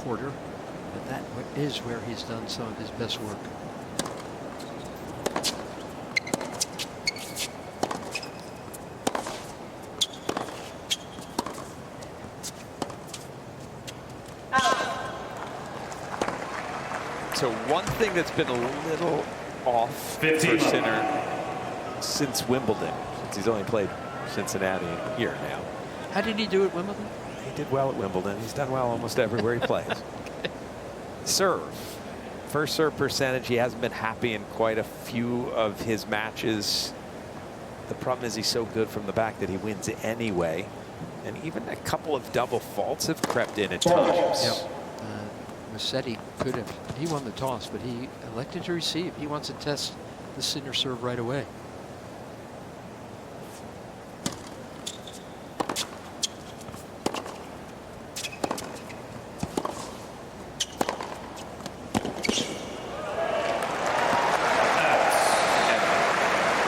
quarter, but that is where he's done some of his best work. So one thing that's been a little off for Sinner since Wimbledon, since he's only played Cincinnati a year now. How did he do at Wimbledon? He did well at Wimbledon. He's done well almost everywhere he plays. Okay. Serve. First serve percentage, he hasn't been happy in quite a few of his matches. The problem is he's so good from the back that he wins anyway. And even a couple of double faults have crept in at times. Yep. Musetti could have. He won the toss, but he elected to receive. He wants to test the Sinner serve right away.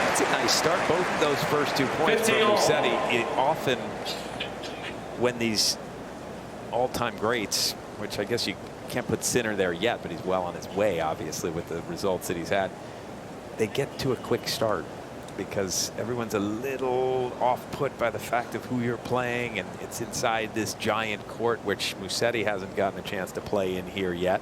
That's a nice start. Both of those first 2 points from Musetti. It often, when these all-time greats, which I guess you can't put Sinner there yet, but he's well on his way, obviously, with the results that he's had. They get to a quick start because everyone's a little off-put by the fact of who you're playing, and it's inside this giant court, which Musetti hasn't gotten a chance to play in here yet.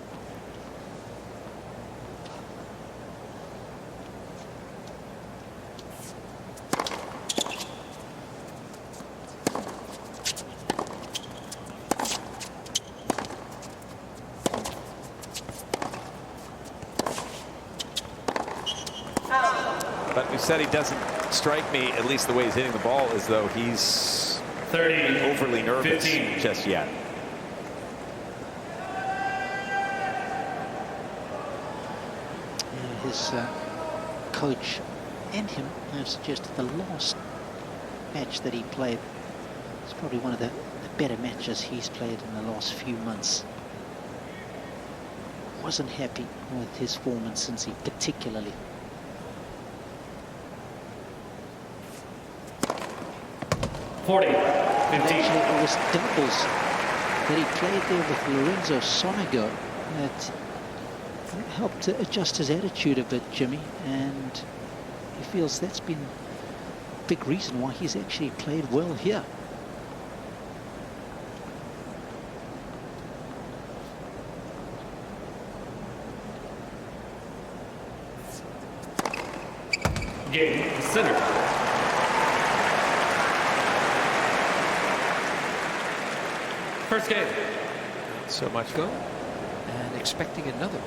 But Musetti doesn't strike me, at least the way he's hitting the ball, as though he's overly nervous 15. Just yet. Yeah, his coach and him have suggested the last match that he played is probably one of the better matches he's played in the last few months. Wasn't happy with his form in Cincy particularly. Actually, it was doubles that he played there with Lorenzo Sonego that helped to adjust his attitude a bit, Jimmy, and he feels that's been a big reason why he's actually played well here. Game, Sinner. First game. So much Go. And expecting another.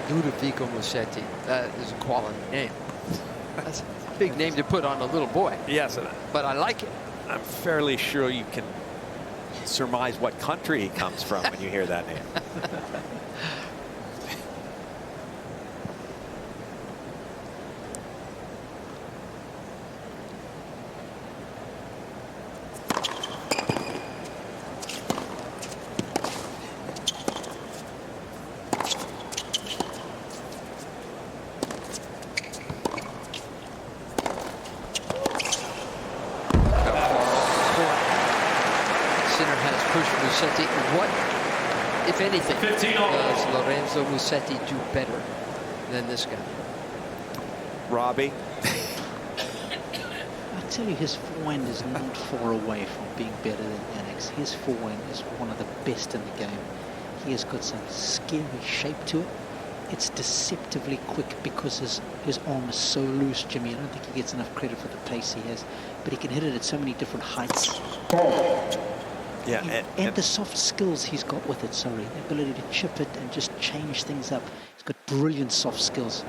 Ludovico Musetti. That is a quality name. That's a big name to put on a little boy. Yes, but I like it. I'm fairly sure you can surmise what country he comes from when you hear that name. What, if anything, does Lorenzo Musetti do better than this guy? Robbie? I tell you, his forehand is not far away from being better than Jannik's. His forehand is one of the best in the game. He has got some scary shape to it. It's deceptively quick because his arm is so loose, Jimmy. I don't think he gets enough credit for the pace he has, but he can hit it at so many different heights. Yeah, and the soft skills he's got with it, the ability to chip it and just change things up. He's got brilliant soft skills.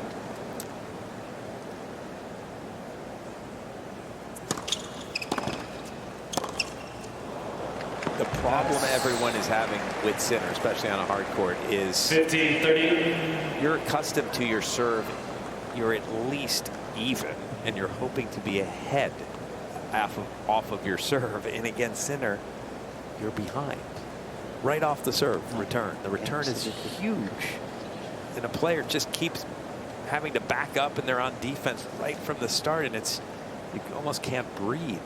The problem everyone is having with Sinner, especially on a hard court, is 15-30. you're accustomed to your serve. You're at least even, and you're hoping to be ahead off of your serve. And against Sinner, you're behind. Right off the serve return. The return is huge. And a player just keeps having to back up, and they're on defense right from the start, and you almost can't breathe.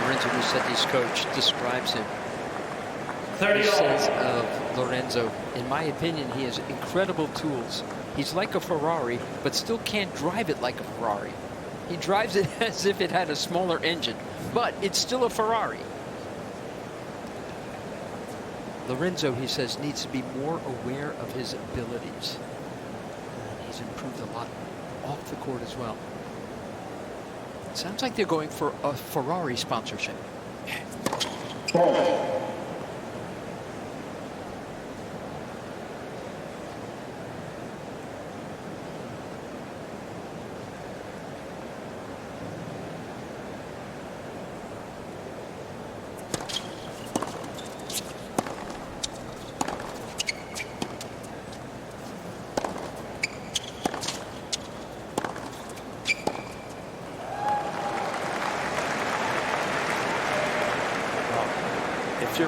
Lorenzo Musetti's coach describes him. 30 He all. says of Lorenzo, in my opinion, he has incredible tools. He's like a Ferrari, but still can't drive it like a Ferrari. He drives it as if it had a smaller engine, but it's still a Ferrari. Lorenzo, he says, needs to be more aware of his abilities. And he's improved a lot off the court as well. Sounds like they're going for a Ferrari sponsorship.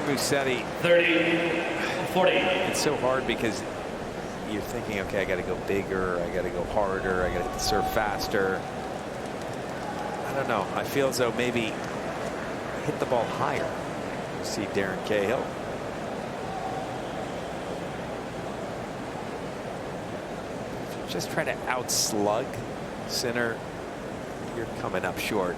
Musetti, 30-40. it's so hard because you're thinking, okay, I got to go bigger, I got to go harder, I got to serve faster. I don't know. I feel as though maybe hit the ball higher. You see Darren Cahill. If you just try to outslug Sinner, you're coming up short.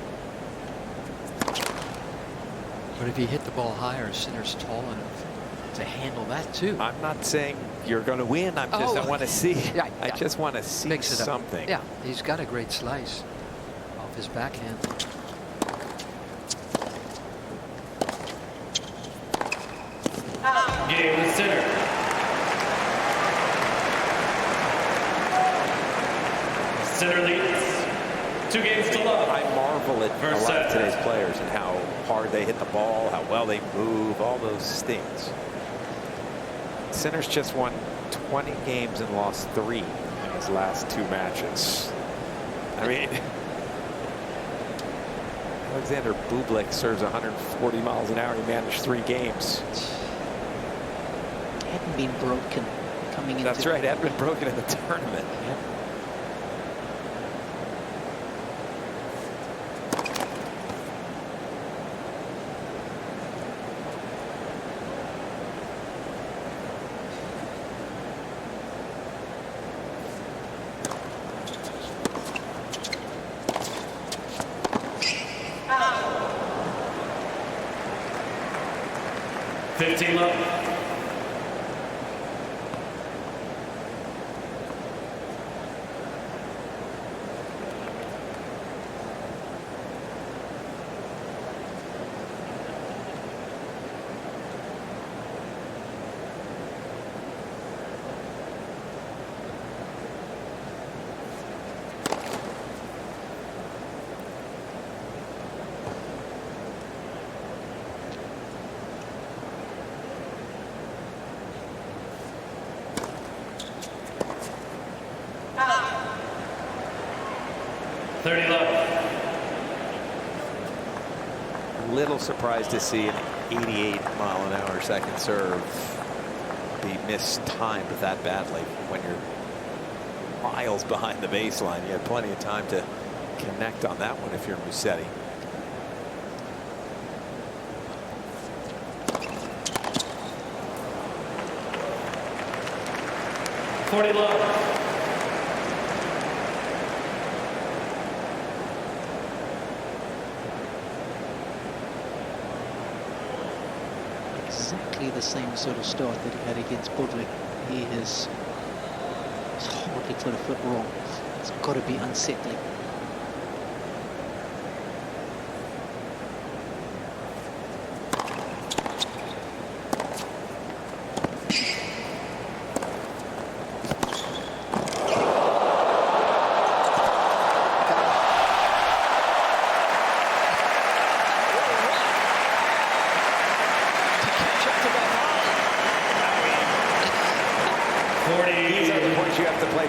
But if you hit the ball higher, Sinner's tall enough to handle that too. I'm not saying you're going to win. I want to see. Yeah, I just want to see Mix it up. something. Yeah, he's got a great slice off his backhand. Game Sinner. Sinner leads 2 games to love. I marvel at First a lot of set. today's players and how hard they hit the ball, how well they move, all those things. Sinner's just won 20 games and lost 3 in his last 2 matches. I mean, Alexander Bublik serves 140 miles an hour. He managed 3 games. Hadn't been broken coming into. That's right. Hadn't been broken in the tournament. Yep. Love. Little surprised to see an 88-mile-an-hour second serve be mistimed that badly when you're miles behind the baseline. You had plenty of time to connect on that one if you're Musetti. Love. exactly the same sort of start that he had against Budlik. He has hardly put a foot wrong. It's got to be unsettling.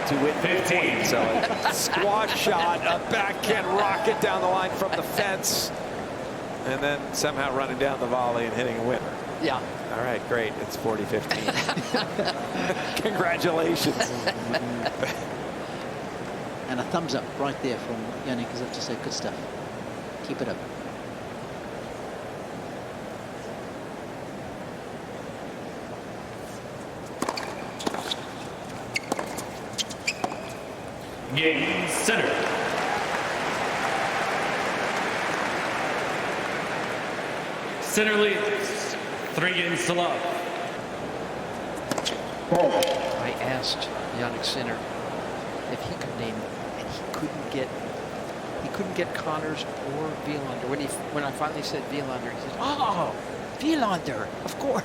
To win 15. So a squash shot, a backhand rocket down the line from the fence, and then somehow running down the volley and hitting a winner. Yeah. All right, great. It's 40-15. Congratulations. And a thumbs up right there from Jannik, as if to say, good stuff. Keep it up. Game center. Sinner leads 3 games to love. I asked Jannik Sinner if he could name them, and he couldn't get Connors or Wielander. When I finally said Wielander, he said, "Oh, Wielander, of course."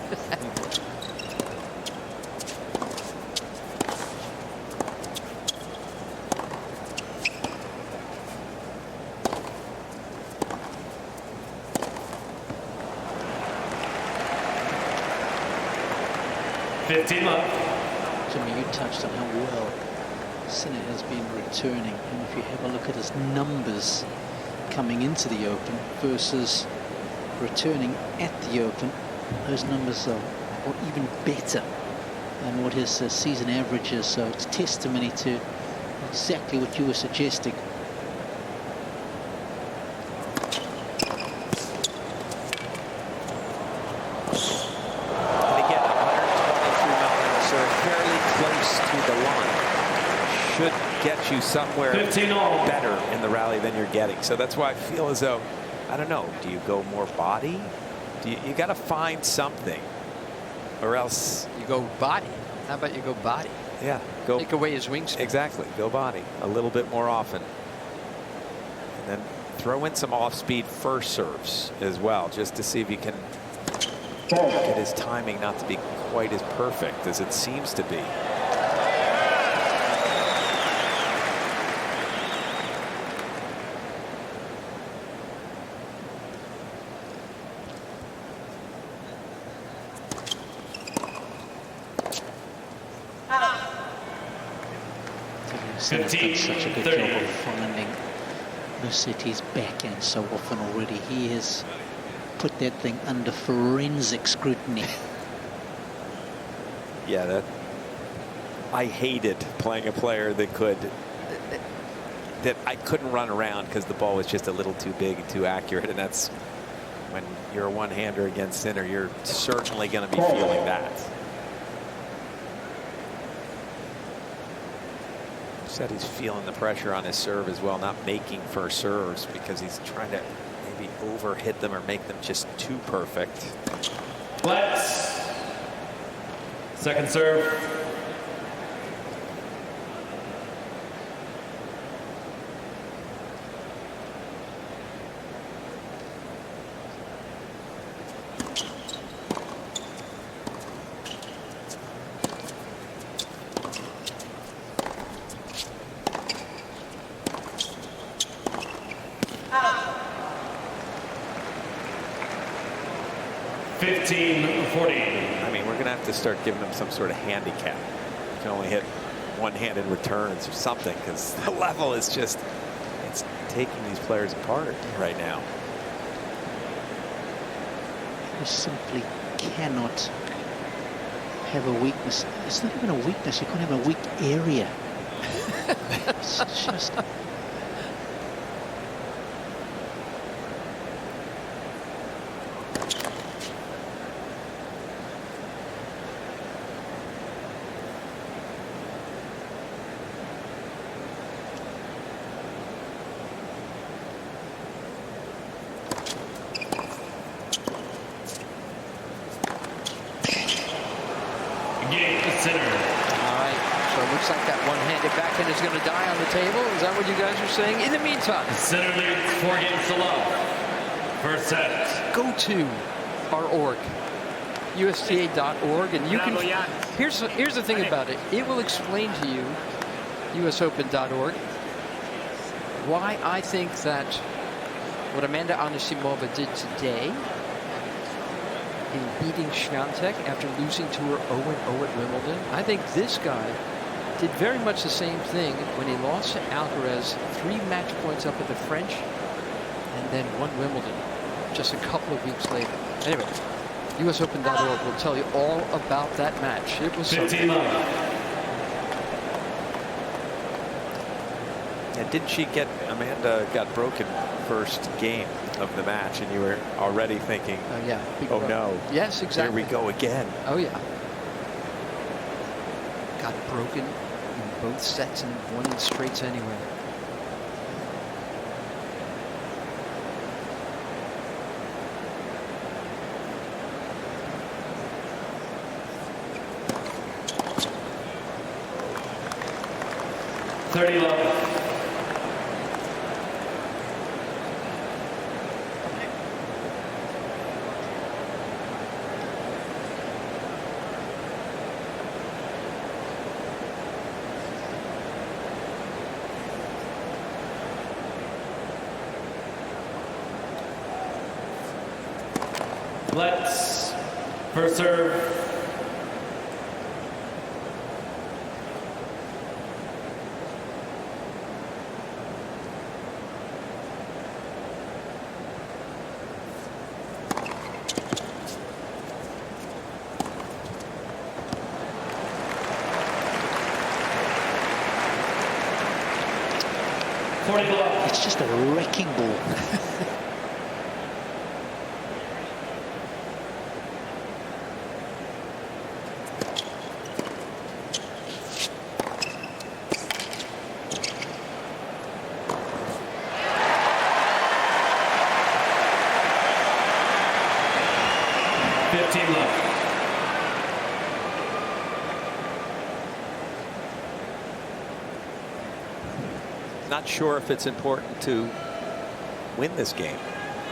15 left. Jimmy, you touched on how well Sinner has been returning, and if you have a look at his numbers coming into the Open versus returning at the Open, those numbers are even better than what his season average is. So it's testimony to exactly what you were suggesting. Get you somewhere better in the rally than you're getting. So that's why I feel as though, I don't know, do you go more body? You got to find something, or else You go body. How about you go body? Yeah, go take away his wingspan. Exactly, go body a little bit more often, and then throw in some off-speed first serves as well, just to see if you can get his timing not to be quite as perfect as it seems to be. Sinner's done such a good job of finding Musetti's backhand so often already. He has put that thing under forensic scrutiny. Yeah, I hated playing a player that I couldn't run around because the ball was just a little too big and too accurate, and that's when you're a one-hander against Sinner, you're certainly going to be feeling that. Said he's feeling the pressure on his serve as well, not making first serves because he's trying to maybe overhit them or make them just too perfect. Let's second serve. I mean, we're going to have to start giving them some sort of handicap. You can only hit one-handed returns or something, because the level is just, it's taking these players apart right now. You simply cannot have a weakness. It's not even a weakness. You can't have a weak area. It's just... Game Sinner. All right, so it looks like that one-handed backhand is going to die on the table. Is that what you guys are saying? In the meantime, Sinner leads 4 games to love. First set. go to our org, USTA.org, and you can. Here's the thing about it. It will explain to you, USOpen.org, why I think that what Amanda Anisimova did today in beating Świątek after losing to her 0-0 at Wimbledon. I think this guy did very much the same thing when he lost to Alcaraz 3 match points up at the French and then won Wimbledon just a couple of weeks later. Anyway, USOpen.org will tell you all about that match. It was 15 love. And didn't she get, Amanda got broken first game of the match, and you were already thinking, yeah, oh no. Yes, exactly. Here we go again. Oh yeah. Got broken in both sets and won in straights anyway. $30 love. Let's first serve. It's just a wrecking ball. Not sure if it's important to win this game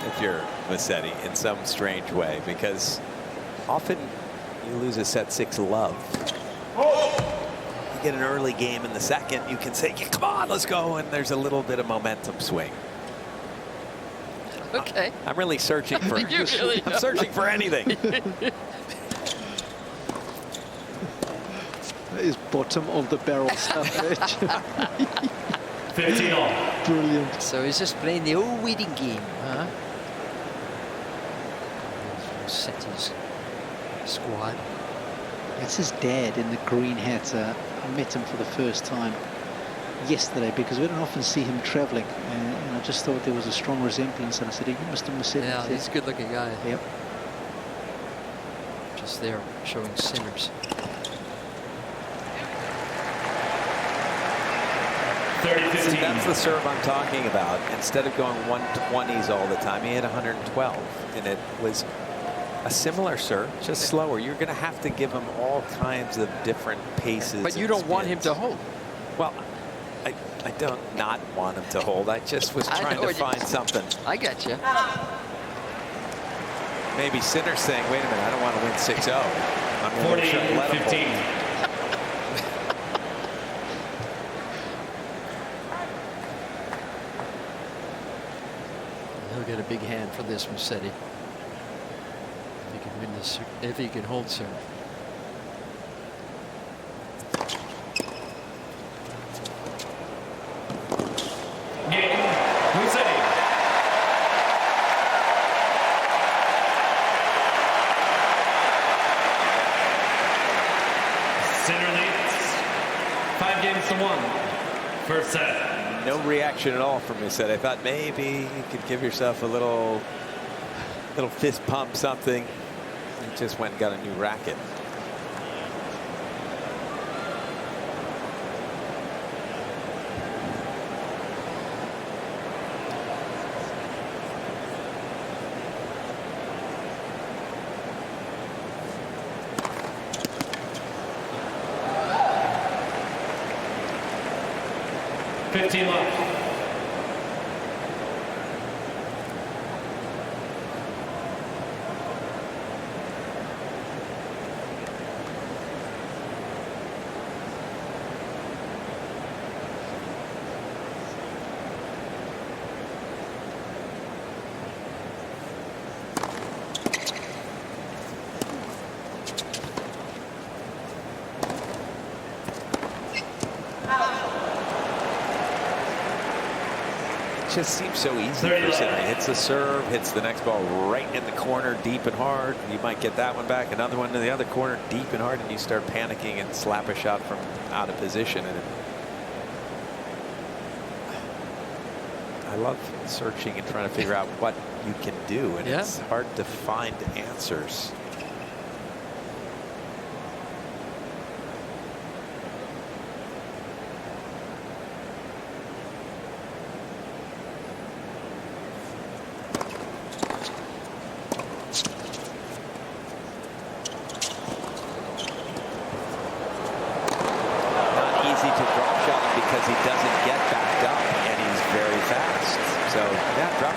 if you're Musetti in some strange way, because often you lose a set 6 love. You get an early game in the second, you can say, come on, let's go, and there's a little bit of momentum swing. Okay. I'm really searching for I'm searching for anything. That is bottom of the barrel stuff. 15 all. Brilliant. So he's just playing the old waiting game, huh? Musetti's squad. It's his dad in the green hat. I met him for the first time yesterday because we don't often see him traveling, and I just thought there was a strong resemblance, and I said, "Are you Mr. Musetti?" Yeah, he's a good-looking guy. Yep. Just there showing Sinners. 30-15. See, that's the serve I'm talking about. Instead of going 120s all the time, he hit 112, and it was a similar serve, just slower. You're going to have to give him all kinds of different paces. But you don't want him to hold. Well, I don't not want him to hold. I just was trying to find something. I got you. Maybe Sinner's saying, wait a minute, I don't want to win 6-0. I'm going to let him 40-15. hold. He'll get a big hand for this, Musetti. If he can win this, if he can hold serve. Game. Musetti. Sinner leads 5 games to 1. First set. No reaction at all from Musetti. I thought maybe you could give yourself a little fist pump, something. He just went and got a new racket. 15 love. Just seems so easy for Sinner. Hits the serve, hits the next ball right in the corner, deep and hard. You might get that one back, another one in the other corner, deep and hard, and you start panicking and slap a shot from out of position. And I love searching and trying to figure out what you can do, and it's hard to find answers.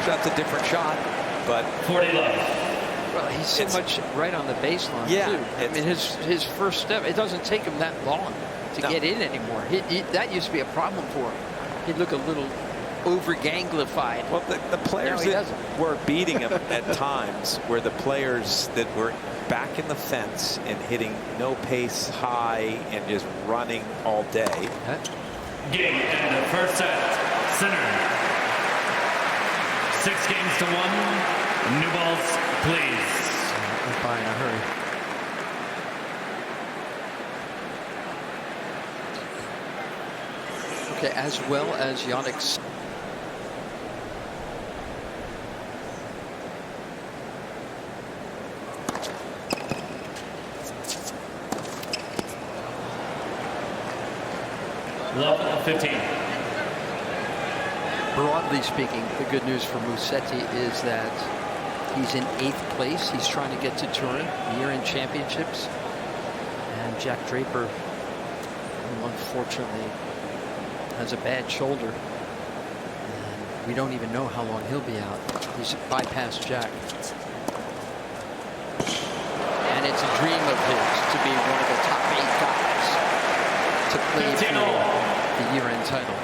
That's a different shot, but 40 love. Well, he's so much right on the baseline too. I mean, his first step, it doesn't take him that long to get in anymore. That used to be a problem for him. He'd look a little over-ganglified. Well, the players that were beating him at times were the players that were back in the fence and hitting no pace high and just running all day. Game in the first set. Sinner. 6 games to 1. New balls, please. Goodbye in a hurry. Okay, as well as Jannik. Love 15. Broadly speaking, the good news for Musetti is that he's in 8th place. He's trying to get to Turin, year-end championships. And Jack Draper, who unfortunately has a bad shoulder. And we don't even know how long he'll be out. He's bypassed Jack. And it's a dream of his to be one of the top 8 guys to play for the year-end title.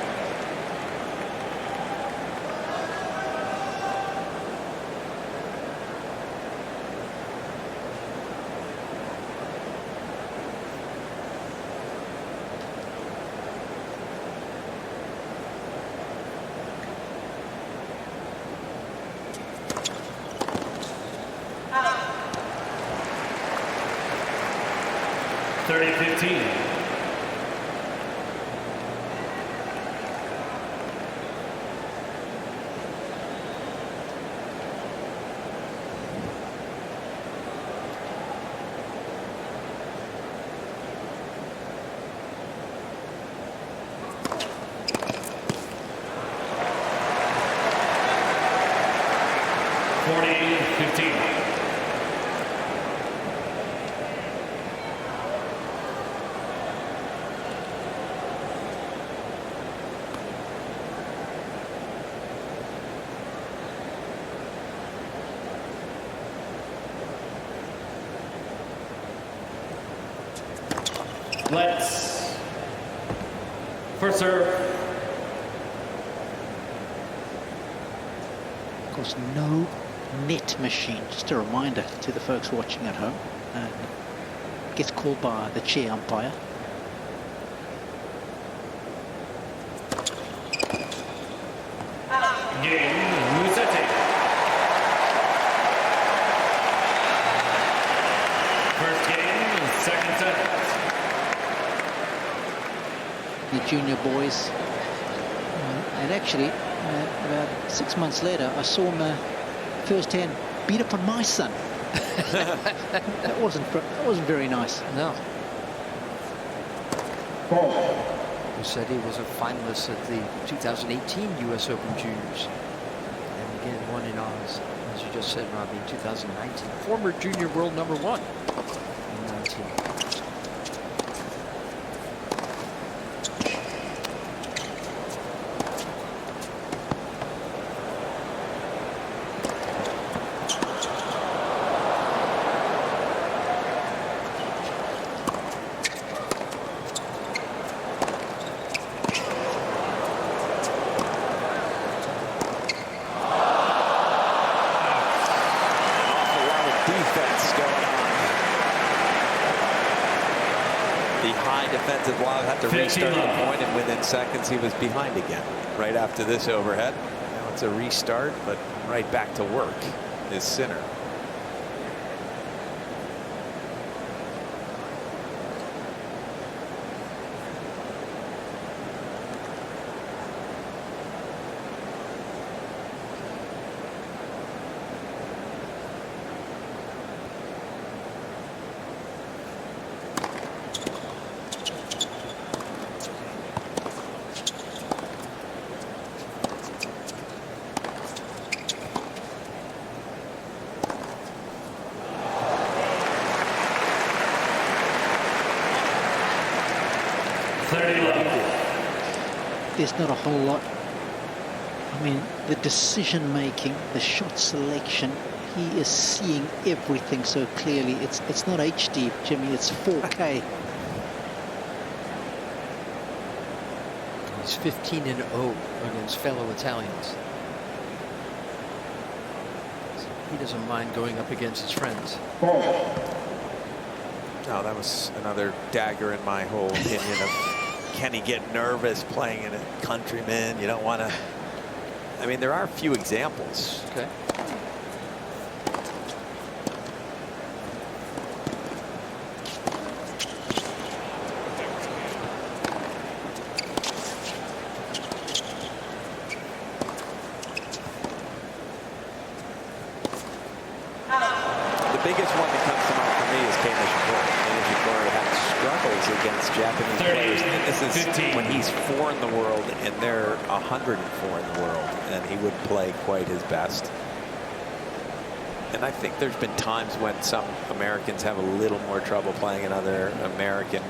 Let's first serve. Of course, no net machine. Just a reminder to the folks watching at home. Gets called by the chair umpire. Game, Musetti. First game, second set. The junior boys. And actually, about 6 months later, I saw him firsthand beat up on my son. that wasn't very nice. No. Musetti was a finalist at the 2018 US Open Juniors. And again, won in Oz, as you just said, Robbie, in 2019. Former junior world #1 in 19. the high defensive lob, had to restart the point, and within seconds he was behind again. Right after this overhead. Now it's a restart, but right back to work is Sinner. There's not a whole lot. I mean, the decision making, the shot selection, he is seeing everything so clearly. It's not HD, Jimmy, it's 4K. He's 15-0 against fellow Italians. He doesn't mind going up against his friends. No, that was another dagger in my whole opinion of can he get nervous playing in a countryman? You don't want to. I mean, there are a few examples. Okay. The biggest one that comes to mind for me is Cahill had struggles against Japanese players. And this is 15. when he's 4 in the world and they're 104 in the world, and he would play quite his best. And I think there's been times when some Americans have a little more trouble playing another American.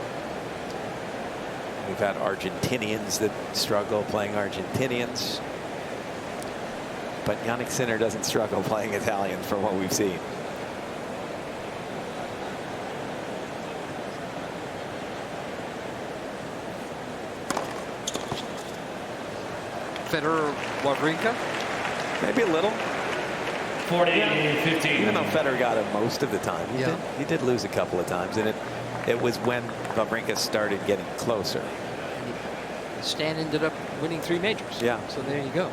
We've had Argentinians that struggle playing Argentinians. But Jannik Sinner doesn't struggle playing Italian from what we've seen. Federer, Wawrinka? Maybe a little. 40-15. Even though Federer got him most of the time. He did lose a couple of times, and it was when Wawrinka started getting closer. Stan ended up winning 3 majors. Yeah. So there you go.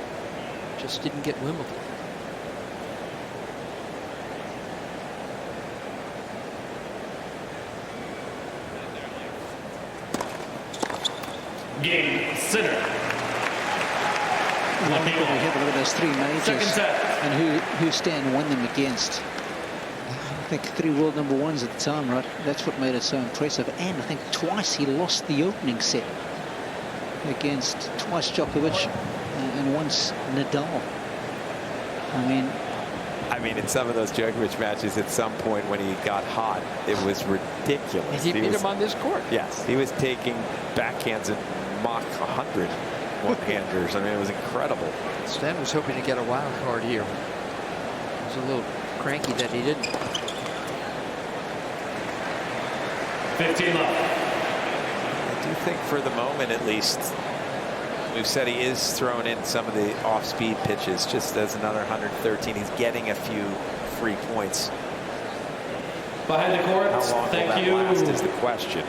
Just didn't get Wimbledon. Game, Sinner. I think when we have a look at those 3 majors Second set. and who Stan won them against. I think 3 world number 1s at the time, right? That's what made it so impressive. And I think twice he lost the opening set against twice Djokovic and once Nadal. I mean, in some of those Djokovic matches, at some point when he got hot, it was ridiculous. And he beat him on this court. Yes, he was taking backhands and Mach 100 one-handers. I mean, it was incredible. Stan was hoping to get a wild card here. He was a little cranky that he didn't. 15 love. I do think for the moment, at least, Musetti is throwing in some of the off-speed pitches just as another 113. He's getting a few free points. Behind the court, How long thank will you. that last is the question.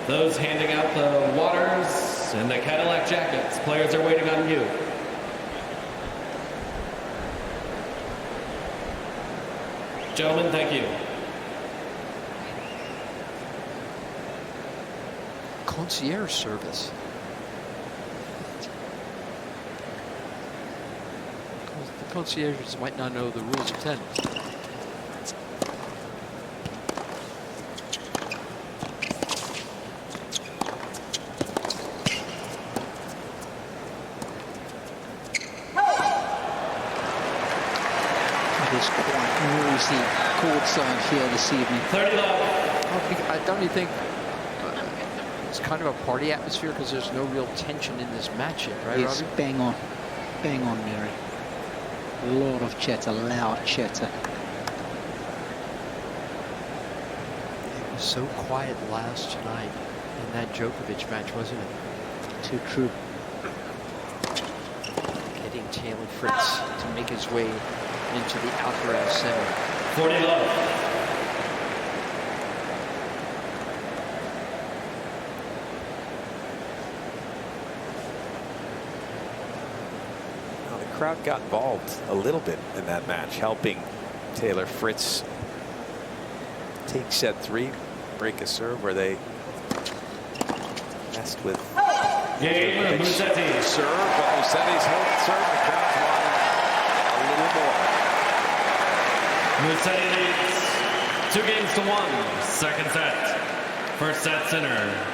Those handing out the waters and the Cadillac jackets. Players are waiting on you. Gentlemen, thank you. Concierge service. The concierges might not know the rules of tennis. Courtside here this evening. 30 love. Don't you think it's kind of a party atmosphere because there's no real tension in this match yet, right, Yes, Robbie? bang on, Mary. A lot of chatter, loud chatter. It was so quiet last night in that Djokovic match, wasn't it? Too true. Getting Taylor Fritz to make his way into the Alcaraz Center. 40 love. crowd got involved a little bit in that match, helping Taylor Fritz take set 3, break a serve where they messed with Game, Musetti. serve, but Musetti's holding serve. The crowd's wanting a little more. Musetti leads 2-1. Second set. First set, Sinner.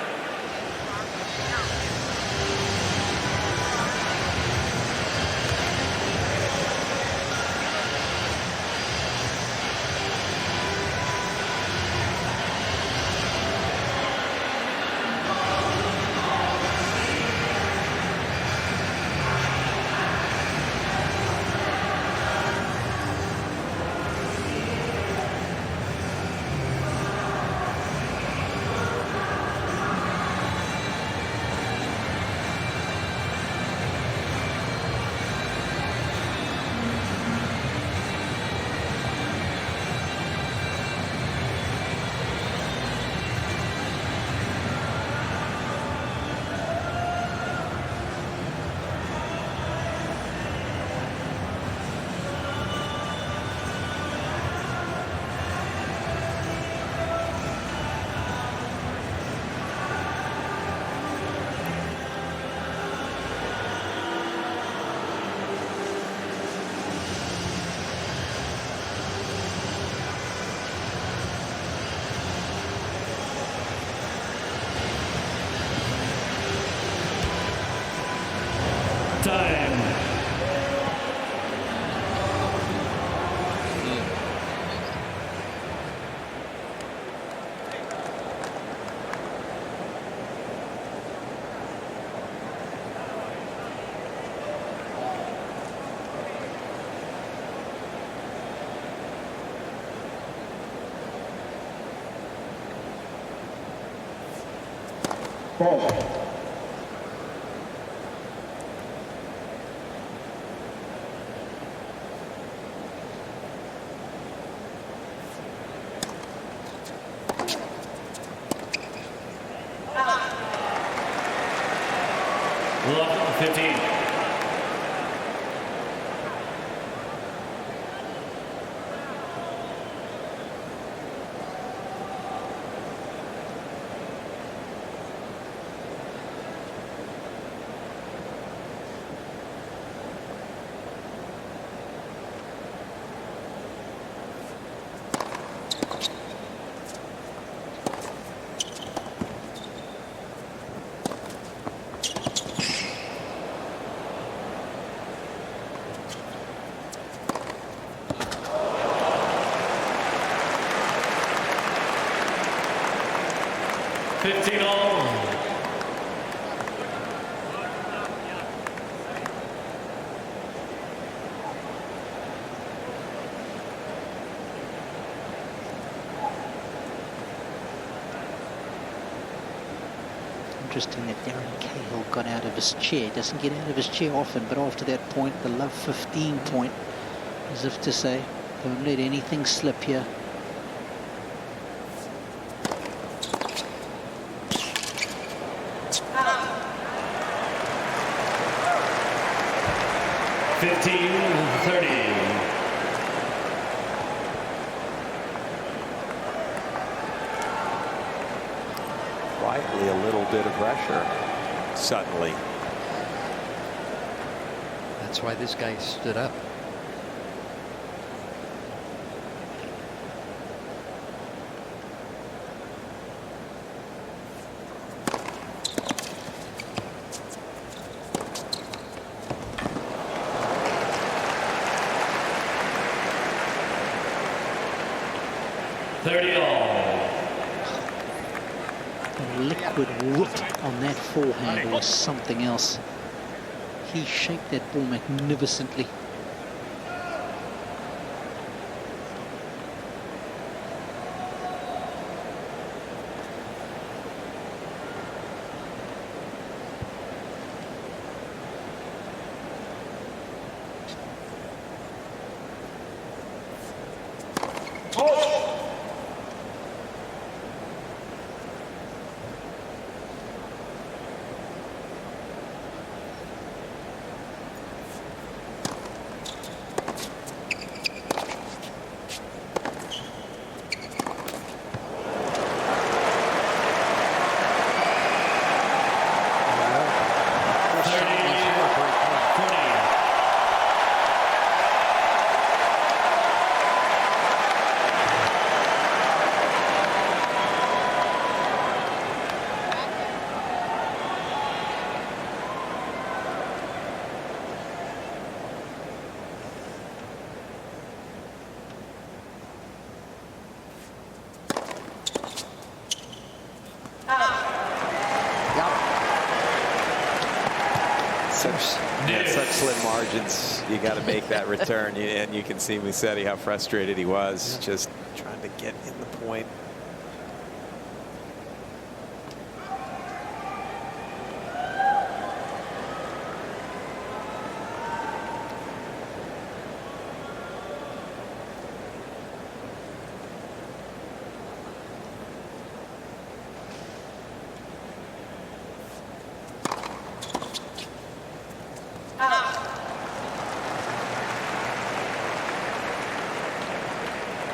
Time. Love 15. Interesting that Darren Cahill got out of his chair. Doesn't get out of his chair often, but after that point, the love 15 point, as if to say, don't let anything slip here. Quietly, a little bit of pressure suddenly. That's why this guy stood up. Liquid whip on that forehand was something else. He shaped that ball magnificently. such slim margins. You got to make that return, and you can see Musetti how frustrated he was, just trying to get in the point.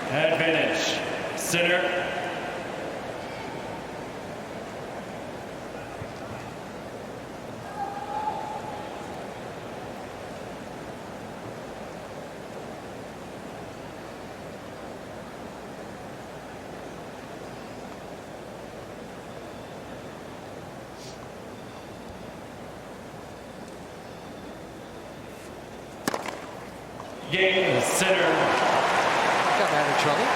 Advantage, Sinner. Game, Sinner. Got out of trouble.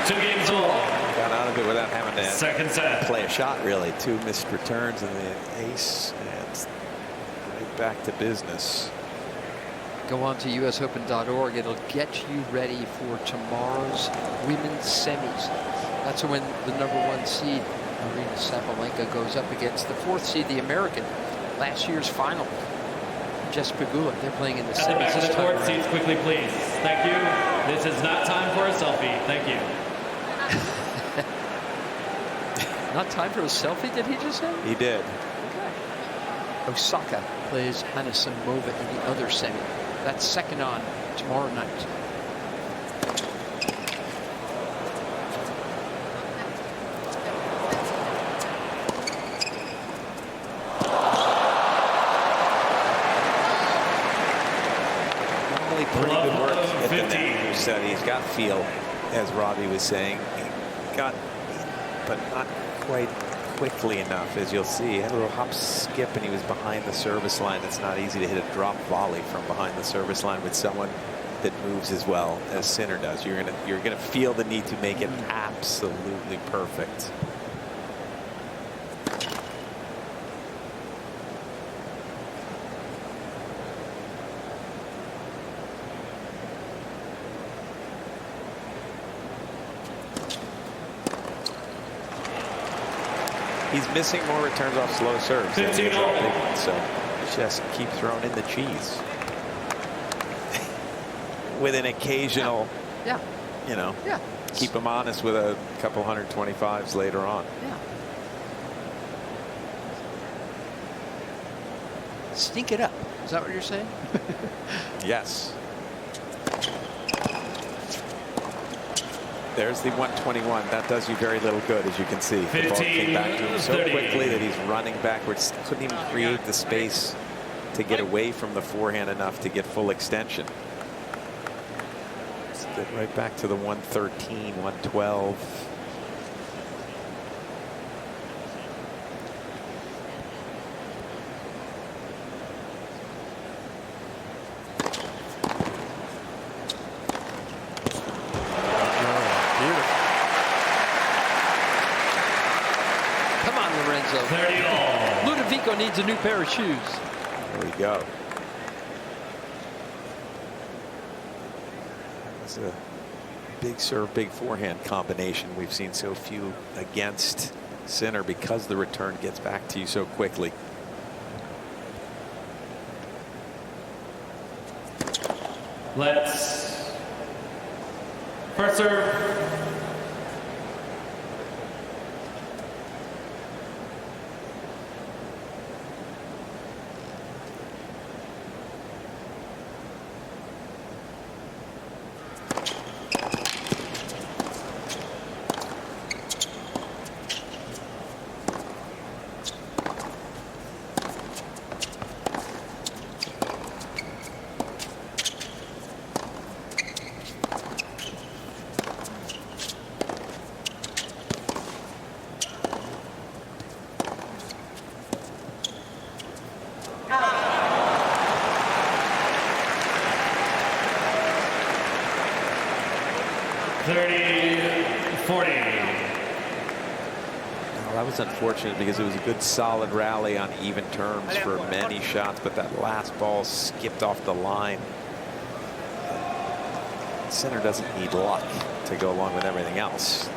2 games all. Got out of it without having to Second set. play a shot, really. 2 missed returns and the ace, and right back to business. Go on to usopen.org. It'll get you ready for tomorrow's women's semis. That's when the #1 seed, Aryna Sabalenka, goes up against the 4th seed, the American, last year's final, Jessica Pegula. They're playing in the At the semis back of this the time court, around. seats quickly, please. Thank you. This is not time for a selfie. Thank you. Not time for a selfie, did he just say? He did. Okay. Osaka plays Hana Samova in the other semi. That's second on tomorrow night. Normally pretty good work at the net. Musetti. He's got feel, as Robbie was saying. He got in, but not quite quickly enough, as you'll see. He had a little hop skip and he was behind the service line. It's not easy to hit a drop volley from behind the service line with someone that moves as well as Sinner does. You're gonna feel the need to make it absolutely perfect. He's missing more returns off slow serves. So just keep throwing in the cheese. With an occasional, keep him honest with a couple 125s later on. Yeah. Sneak it up. Is that what you're saying? Yes. There's the 121. That does you very little good, as you can see. The ball came back to him so quickly that he's running backwards. Couldn't even create the space to get away from the forehand enough to get full extension. Let's get right back to the 113, 112. Lorenzo. 30 all. Ludovico needs a new pair of shoes. There we go. That's a big serve, big forehand combination. We've seen so few against Sinner because the return gets back to you so quickly. Let's first serve. That was unfortunate because it was a good solid rally on even terms for many shots, but that last ball skipped off the line. Sinner doesn't need luck to go along with everything else.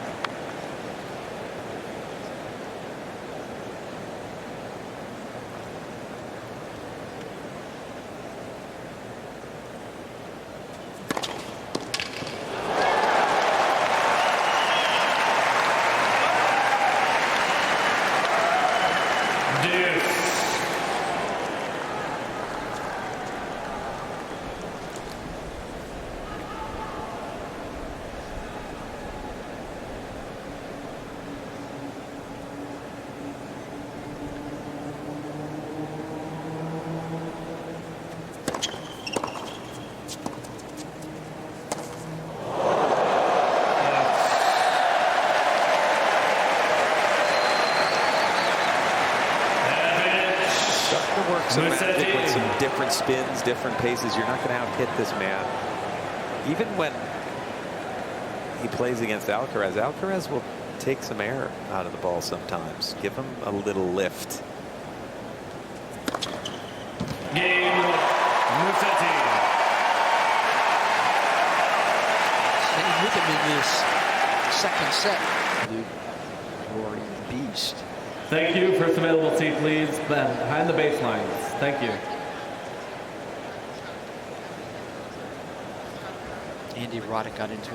Magic with some different spins, different paces. You're not going to out-hit this man. Even when he plays against Alcaraz, Alcaraz will take some air out of the ball sometimes. Give him a little lift. Game, Musetti. Staying with him in this second set. The roaring beast. Thank you. First available seat, please. Behind the baselines. Thank you. Andy Roddick got into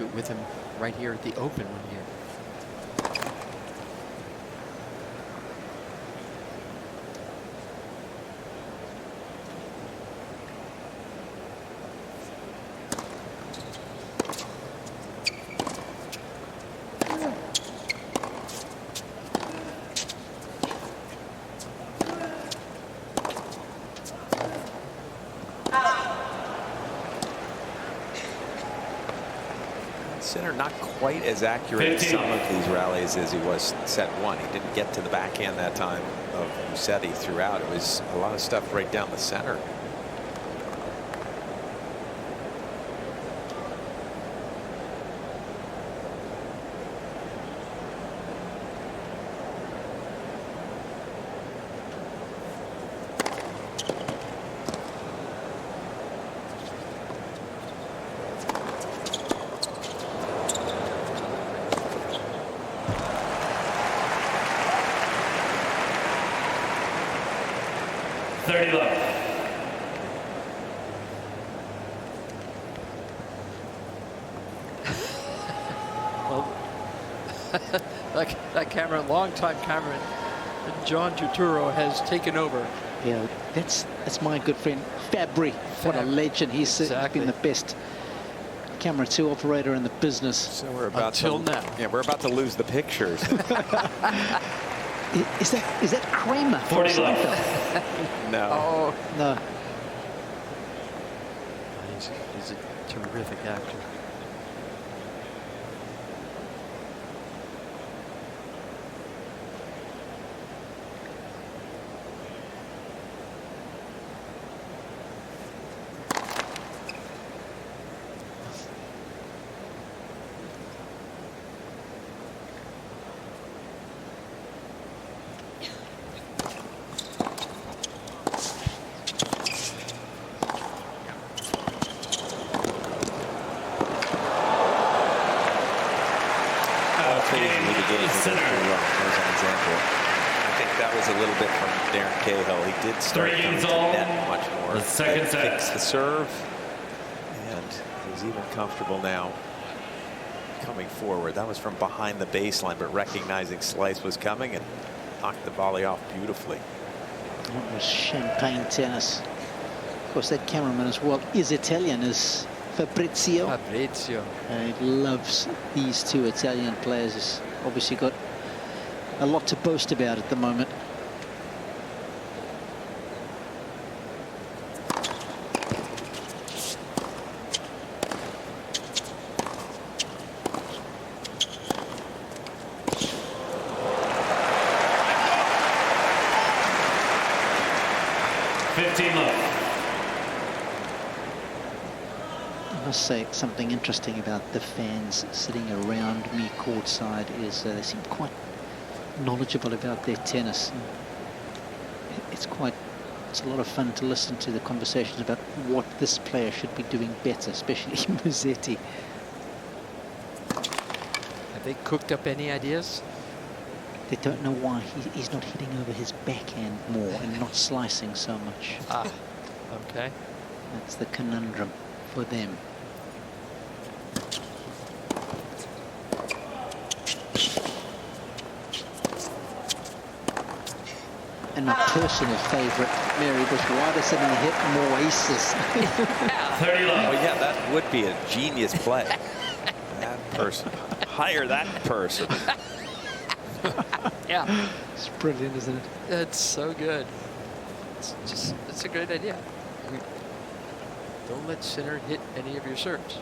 it with him right here at the Open one year. Sinner not quite as accurate in some of these rallies as he was set one. He didn't get to the backhand that time of Musetti throughout. It was a lot of stuff right down the center. That camera, longtime cameraman, John Turturro, has taken over. Yeah, that's my good friend Fabry. What a legend! He's been the best camera 2 operator in the business. So we're about now. Yeah, we're about to lose the pictures. Is that Kramer? 40 left. No. Oh no. He's a terrific actor. Cahill. He did start coming to net much more. The second set. Fixed the serve, and he's even comfortable now coming forward. That was from behind the baseline, but recognizing slice was coming and knocked the volley off beautifully. That was champagne tennis. Of course, that cameraman as well is Italian, is Fabrizio. And he loves these two Italian players. He's obviously got a lot to boast about at the moment. must say something interesting about the fans sitting around me courtside is they seem quite knowledgeable about their tennis. It's a lot of fun to listen to the conversations about what this player should be doing better, especially Musetti. Have they cooked up any ideas? They don't know why he's not hitting over his backhand more and not slicing so much. Ah, okay. That's the conundrum for them. And my personal favorite, Mary Bush, why does somebody hit more aces? 30 love. Oh, yeah, that would be a genius play. That person. Hire that person. Yeah. It's brilliant, isn't it? That's so good. It's a great idea. Don't let Sinner hit any of your serves.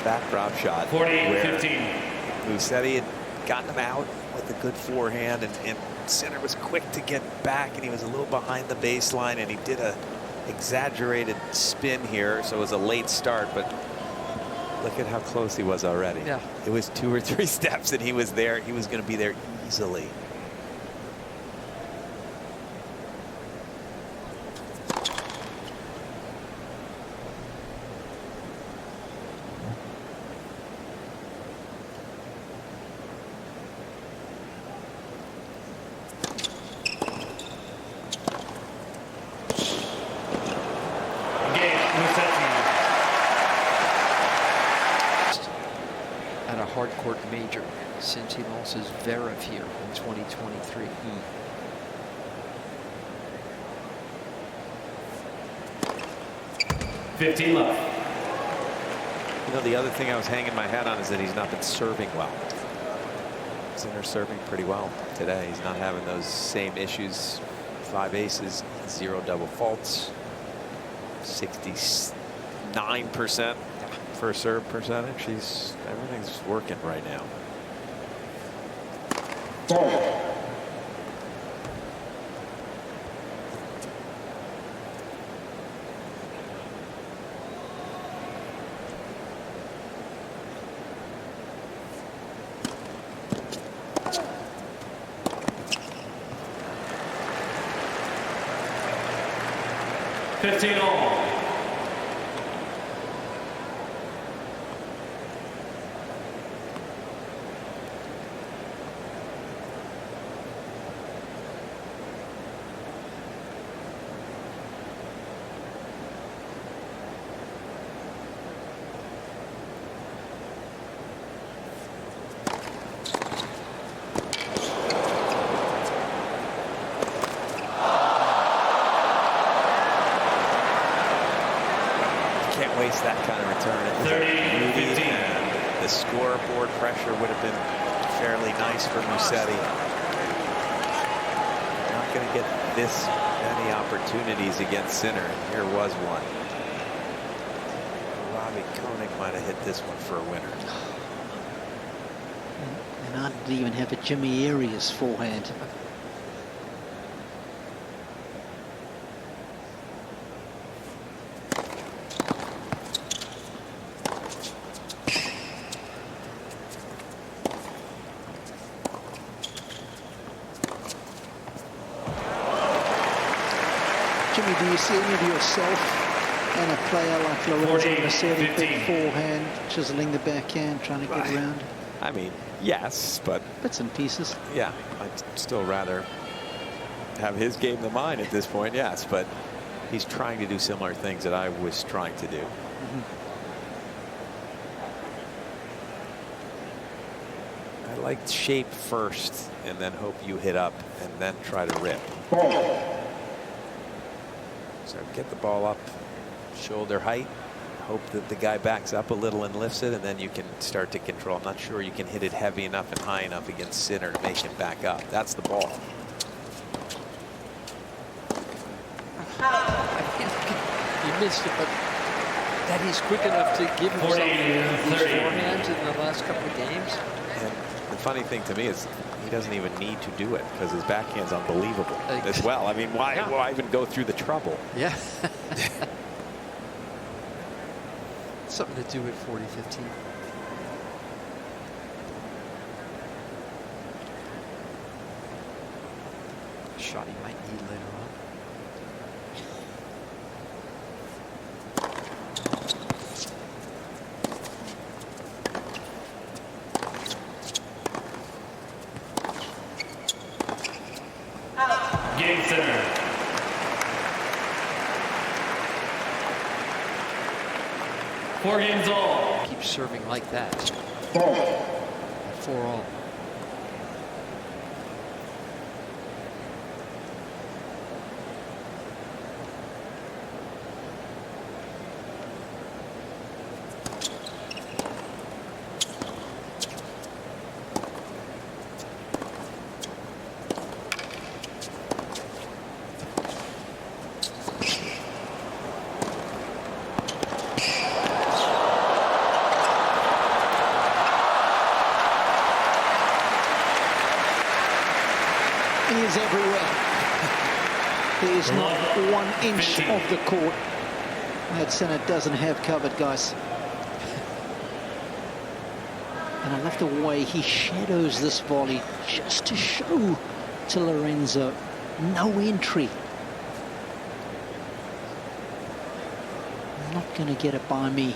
Back drop shot. 48-15. Musetti had gotten him out with a good forehand, and Sinner was quick to get back, and he was a little behind the baseline, and he did a exaggerated spin here, so it was a late start, but look at how close he was already. Yeah. It was 2 or 3 steps, and he was there. He was going to be there easily. At a hard court major since he lost his Zverev here in 2023. 15 left. You know, the other thing I was hanging my hat on is that he's not been serving well. Sinner serving pretty well today. He's not having those same issues. 5 aces, 0 double faults, 69% for serve percentage. Everything's working right now. Waste that kind of return. 30-15. And the scoreboard pressure would have been fairly nice for Musetti. Not going to get this many opportunities against Sinner. Here was one. Robbie Koenig might have hit this one for a winner. And I didn't even have a Jimmy Arias forehand. Jimmy, do you see any of yourself and a player like Lorenzo Musetti forehand chiseling the backhand, trying to get around. I mean, yes, but Bits and pieces. yeah, I'd still rather have his game than mine at this point, yes, but he's trying to do similar things that I was trying to do. I like shape first and then hope you hit up and then try to rip. So get the ball up, shoulder height, hope that the guy backs up a little and lifts it, and then you can start to control. I'm not sure you can hit it heavy enough and high enough against Sinner to make him back up. That's the ball. He missed it, but that he's quick enough to give himself these forehands in the last couple of games. And the funny thing to me is he doesn't even need to do it because his backhand's unbelievable as well. I mean, why even go through the trouble? Yeah. Something to do at 40-15. Shot he might need later on. Game Sinner. Four games all. Keep serving like that. 4-all. He is everywhere. There is not 1 inch of the court that Sinner doesn't have covered, guys. And I love the way he shadows this volley just to show to Lorenzo no entry. Not going to get it by me.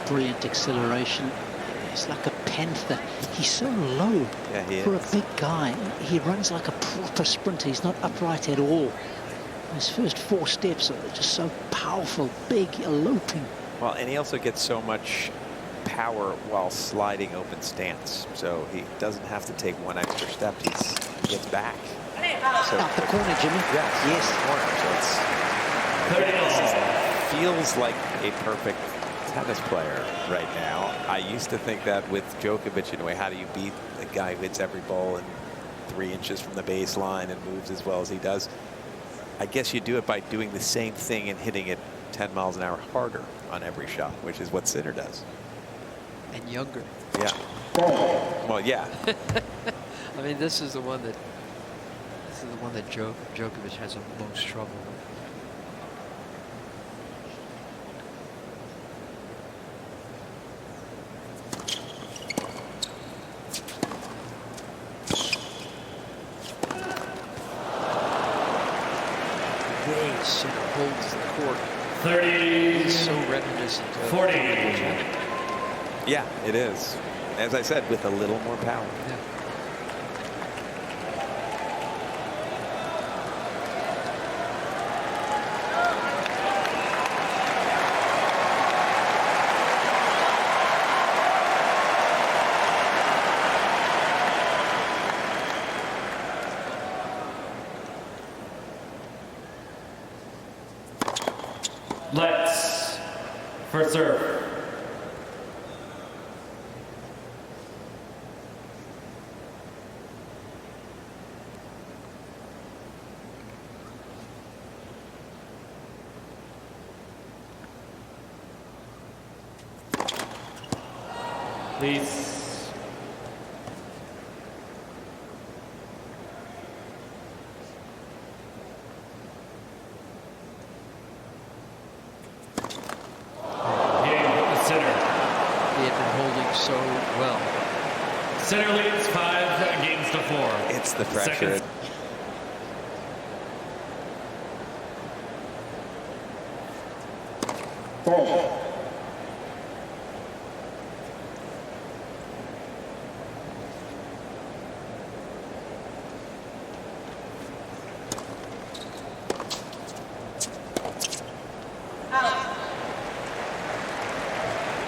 Brilliant acceleration. He's like a panther. He's so low for a big guy. He runs like a proper sprinter. He's not upright at all. His first 4 steps are just so powerful, big, eloping. Well, and he also gets so much power while sliding open stance. So he doesn't have to take 1 extra step. He gets back. So out the corner, Jimmy. Yes. So it feels like a perfect tennis player right now. I used to think that with Djokovic in a way, how do you beat a guy who hits every ball in 3 inches from the baseline and moves as well as he does? I guess you do it by doing the same thing and hitting it 10 miles an hour harder on every shot, which is what Sinner does. And younger. Yeah. Well, yeah. I mean, this is the one that Djokovic has the most trouble with. Sinner holds the court. 30. He's so reminiscent of 40. Yeah, it is. As I said, with a little more power. Yeah. Let's first serve. Please. So well. Sinner leads 5 games to 4. It's the pressure.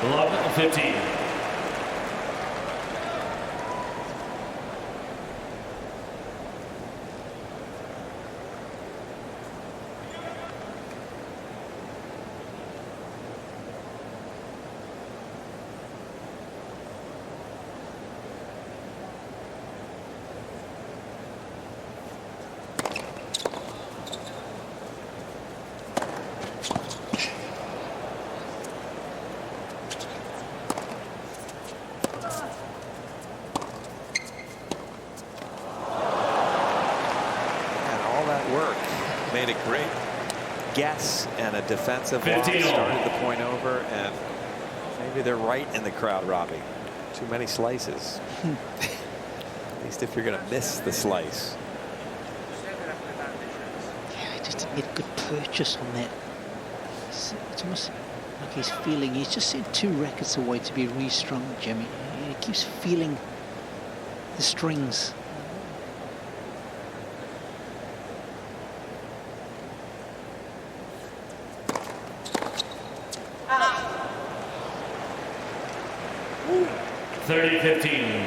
Love 15. Guess and a defensive loss started the point over, and maybe they're right in the crowd, Robbie. Too many slices. At least if you're going to miss the slice. Yeah, he just didn't get a good purchase on that. It's almost like he's just sent 2 rackets away to be restrung, Jimmy. He keeps feeling the strings. Ooh. 30-15.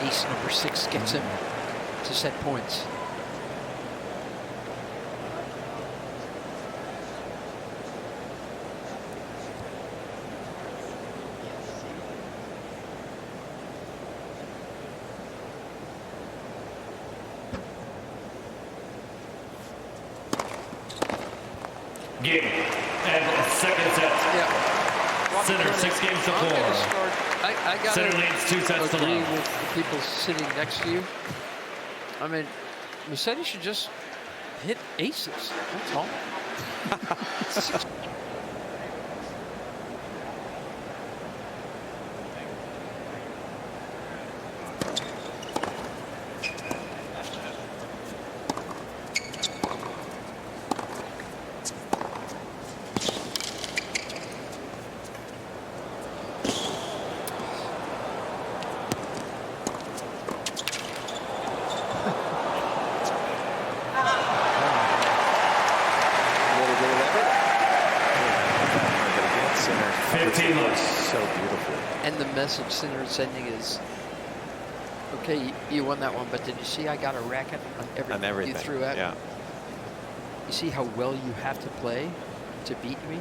Ace number 6 gets him to set points. Game and second set. Yeah. Sinner 6 games to 4. I got Sinner leads 2 sets to agree love. with the people sitting next to you. I mean, Musetti should just hit aces. That's all. Message Sinner is sending is, okay, you won that one, but did you see I got a racket on everything you threw at me? You see how well you have to play to beat me?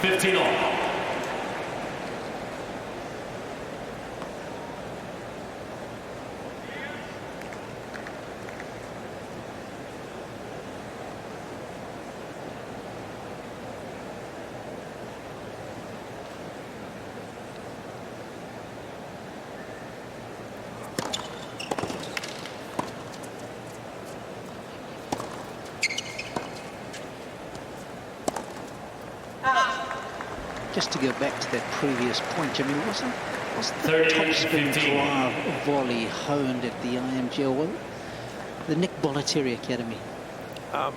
15 all. Just to go back to that previous point, I mean, wasn't the 30, topspin 15. drive volley honed at the IMG or the Nick Bollettieri Academy? I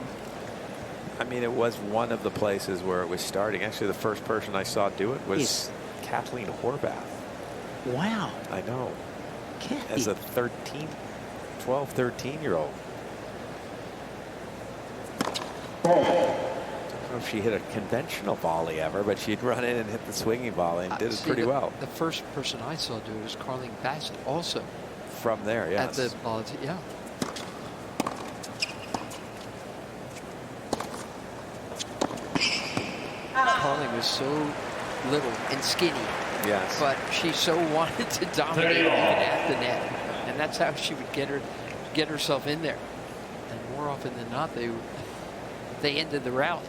mean, it was one of the places where it was starting. Actually, the first person I saw do it was Yes. Kathleen Horvath. Wow. I know. Kathy. As a 12, 13-year-old. I don't know if she hit a conventional volley ever, but she'd run in and hit the swinging volley and did it pretty well. The first person I saw do it was Carleen Bassett, also From there, yes. at the yeah. Carleen was so little and skinny, Yes. but she so wanted to dominate even at the net, and that's how she would get herself in there. And more often than not, they ended the route.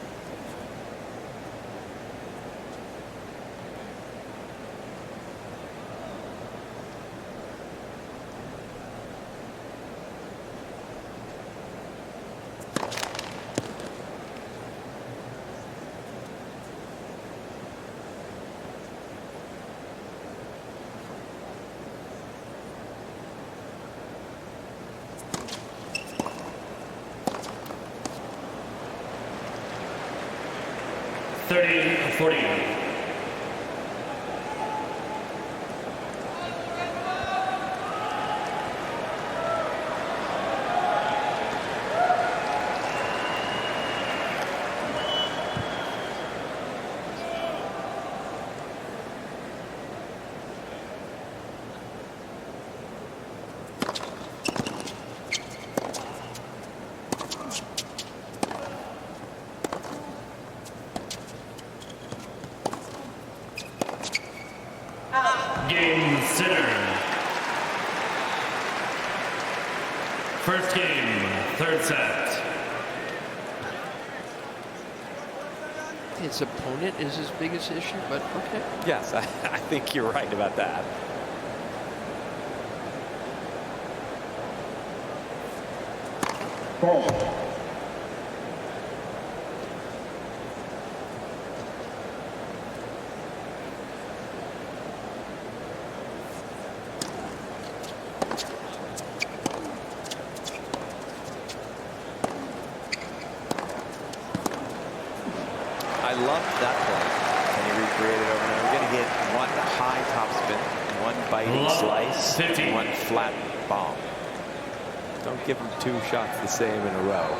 Game Sinner. First game, third set. His opponent is his biggest issue, but okay. Yes, I think you're right about that. I love that play. Can you recreate it over there? We're going to get one high topspin, one biting slice, and one flat bomb. Don't give him two shots the same in a row.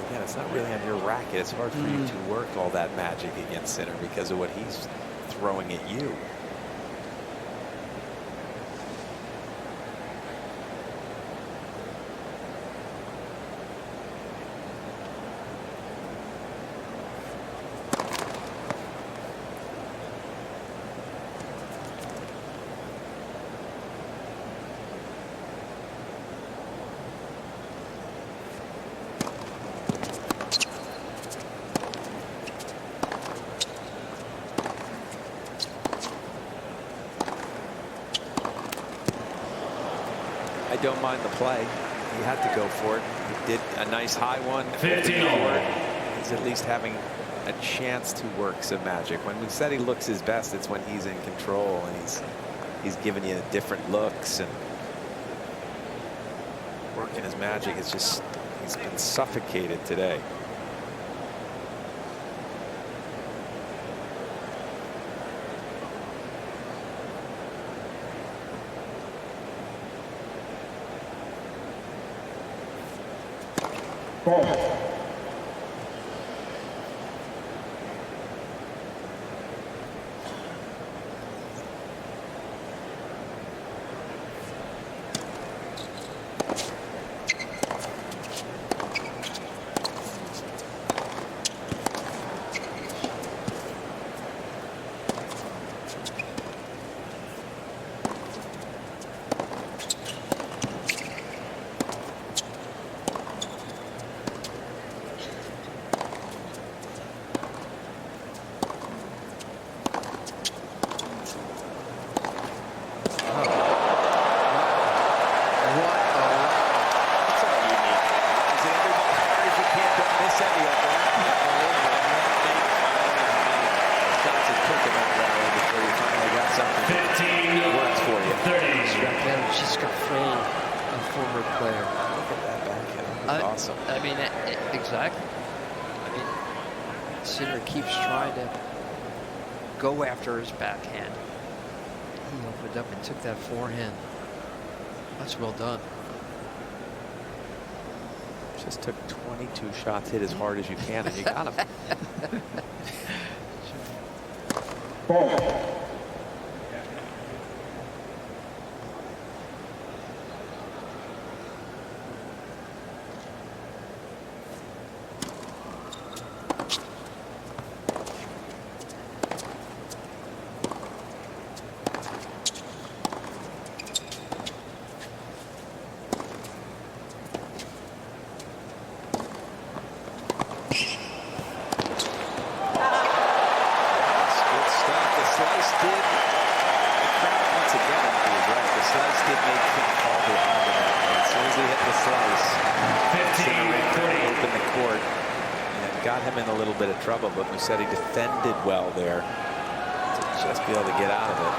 Again, it's not really on your racket. It's hard for you to work all that magic against Sinner because of what he's throwing at you. I don't mind the play. He had to go for it. He did a nice high one. 15 all. He's at least having a chance to work some magic. When Musetti looks his best, it's when he's in control and he's giving you different looks and working his magic. It's just he's been suffocated today. former player. Look at that backhand. That's awesome. I mean, exactly. I mean, Sinner keeps trying to go after his backhand. He opened up and took that forehand. That's well done. Just took 22 shots, hit as hard as you can, and you got him. Trouble, but Musetti defended well there to just be able to get out of it.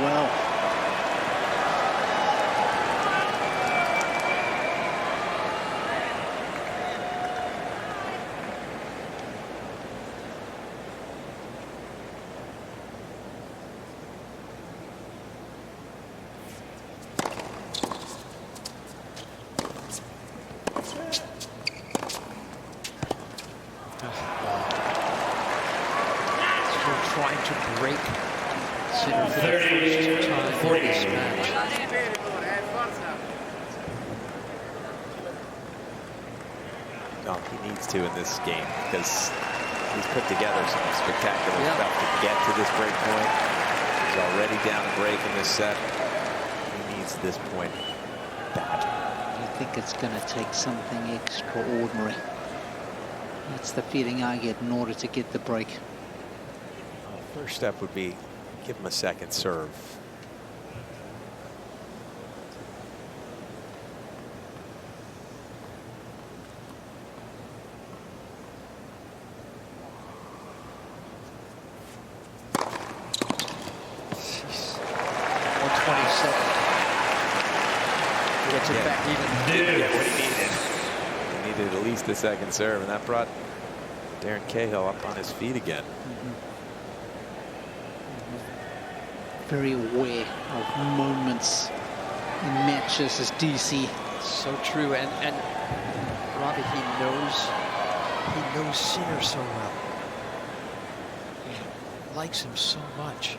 Well. Trying to break Sinner for the first time in this match. No, he needs to in this game because he's put together some spectacular stuff to get to this break point. He's already down a break in this set. He needs this point bad. I think it's going to take something extraordinary. That's the feeling I get in order to get the break. First step would be give him a second serve. Jeez. 127. Gets it back even. Yeah, what he needed. He needed at least a second serve, and that brought Cahill up on his feet again. Very aware of moments in matches as DC. So true, and Robbie, he knows Sinner so well. He likes him so much.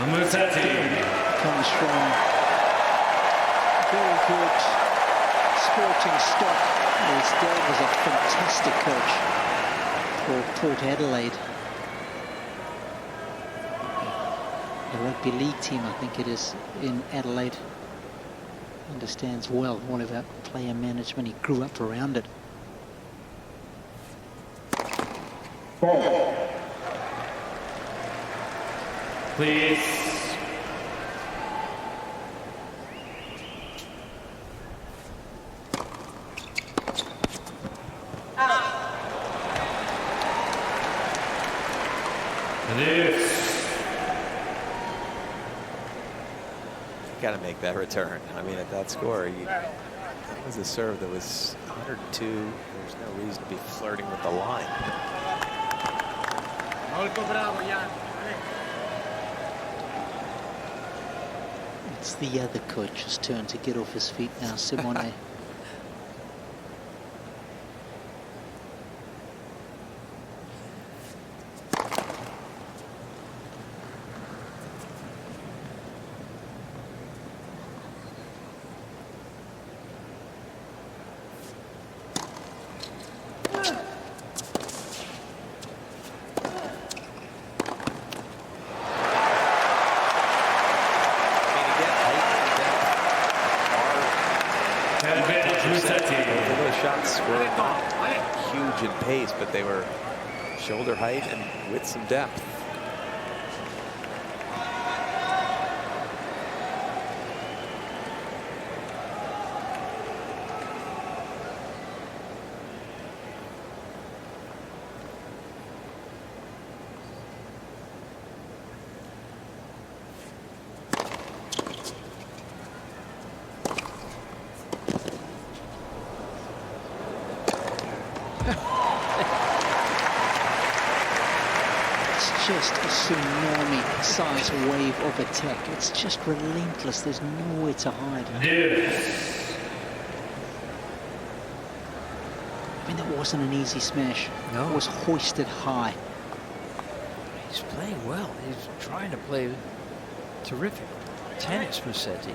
Musetti comes from very good sporting stock. His dad was a fantastic coach for Port Adelaide. The rugby league team, I think it is, in Adelaide. Understands well all about player management. He grew up around it. Please. Got to make that return. I mean, at that score, that was a serve that was 102. There's no reason to be flirting with the line. It's the other coach's turn to get off his feet now, Simone. Huge in pace, but they were shoulder height and with some depth. just a tsunami-size wave of attack. It's just relentless. There's nowhere to hide. I mean, that wasn't an easy smash. No. It was hoisted high. He's playing well. He's trying to play terrific tennis, Musetti.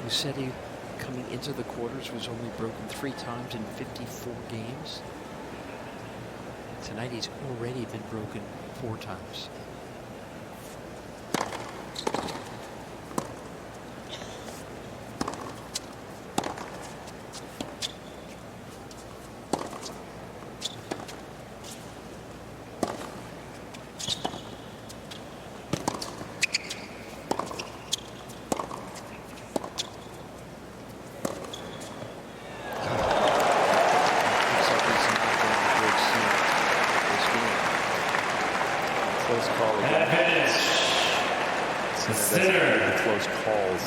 Musetti, coming into the quarters, was only broken 3 times in 54 games. Tonight he's already been broken 4 times.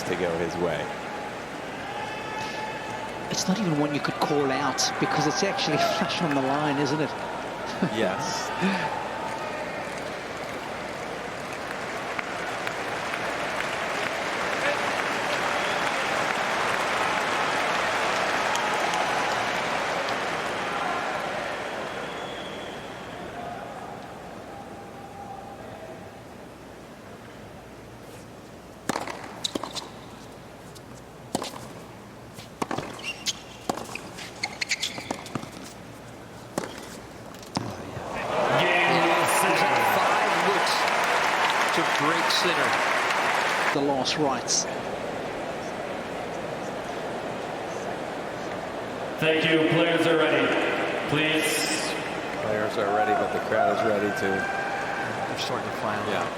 To go his way. It's not even one you could call out because it's actually flush on the line, isn't it? Yes. The last rights. Thank you. Players are ready. Please. Players are ready, but the crowd is ready too. They're starting to file out.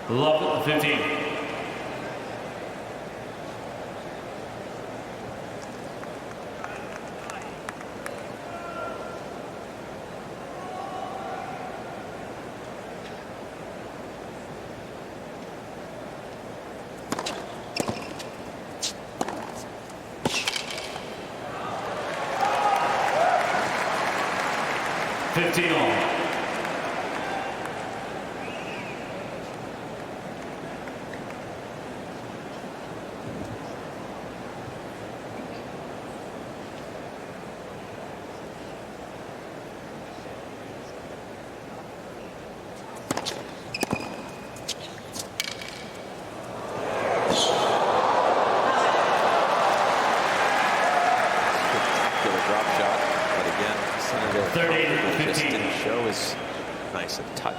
Love 15.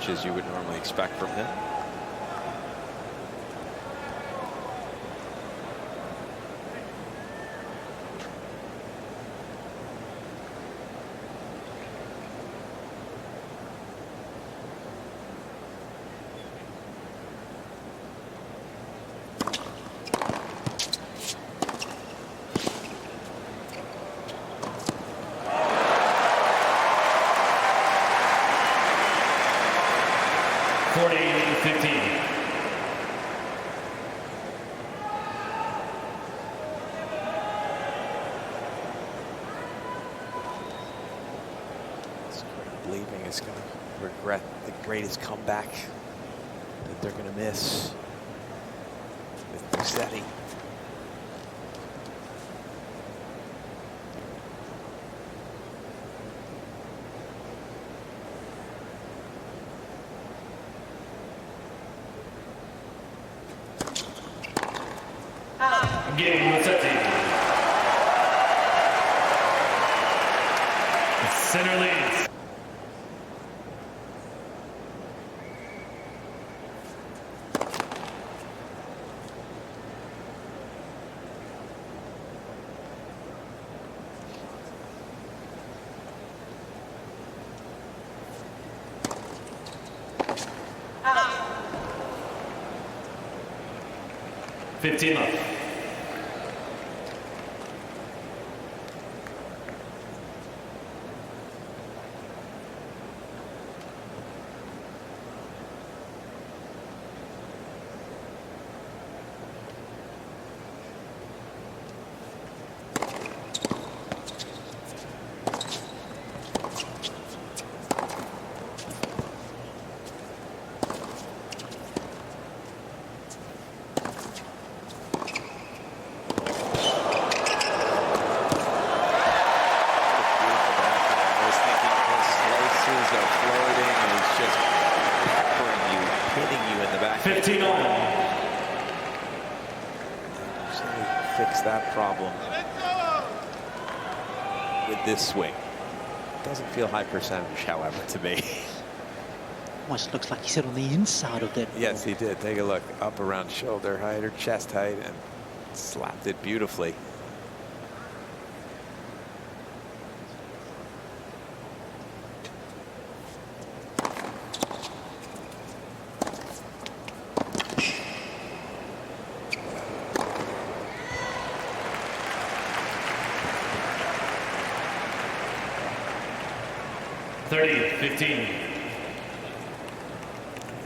As you would normally expect from him. Is going to regret the greatest comeback that they're going to miss with Musetti. Game Musetti. Sinner leads. Left. 15 all. So we fix that problem with this swing. Doesn't feel high percentage, however, to me. Almost looks like he said on the inside of that ball. Yes, he did. Take a look. Up around shoulder height or chest height and slapped it beautifully.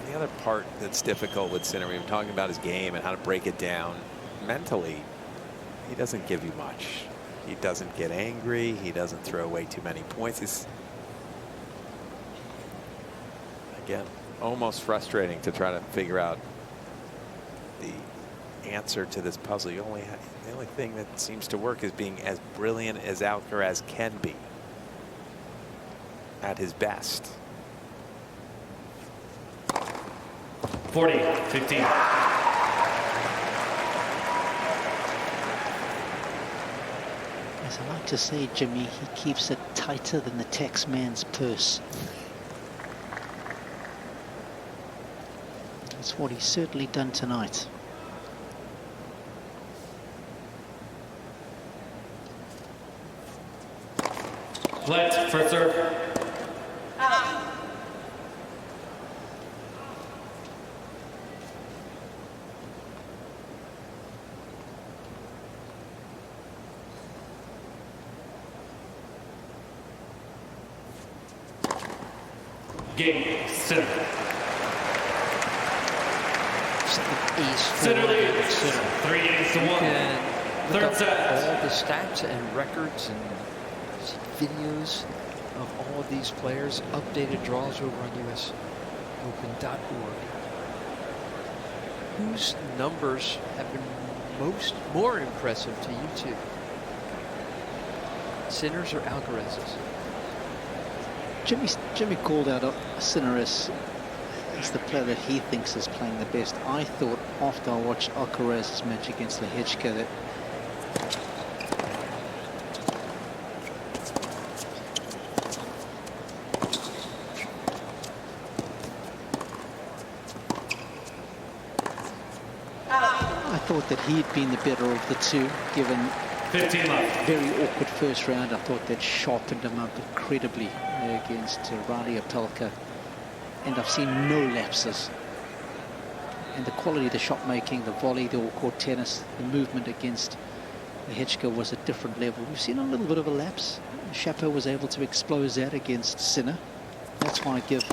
The other part that's difficult with Sinner, we were talking about his game and how to break it down. Mentally, he doesn't give you much. He doesn't get angry. He doesn't throw away too many points. It's, again, almost frustrating to try to figure out the answer to this puzzle. The only thing that seems to work is being as brilliant as Alcaraz can be at his best. 40-15. As I like to say, Jimmy, he keeps it tighter than the tax man's purse. That's what he's certainly done tonight. Flight, first serve. Game, Sinner. Ace Sinner leads. 3 games to 1. Third set. All the stats and records and videos of all of these players, updated draws over on usopen.org. Whose numbers have been more impressive to you two? Sinner's or Alcaraz's? Jimmy called out Sinner as the player that he thinks is playing the best. I thought after I watched Alcaraz's match against Lehechka that he'd been the better of the two, given 15 left. Very awkward first round. I thought that sharpened him up incredibly against Riley Opelka. And I've seen no lapses. And the quality of the shot making, the volley, the all-court tennis, the movement against Lehechka was a different level. We've seen a little bit of a lapse. Chapo was able to expose that against Sinner. That's why I give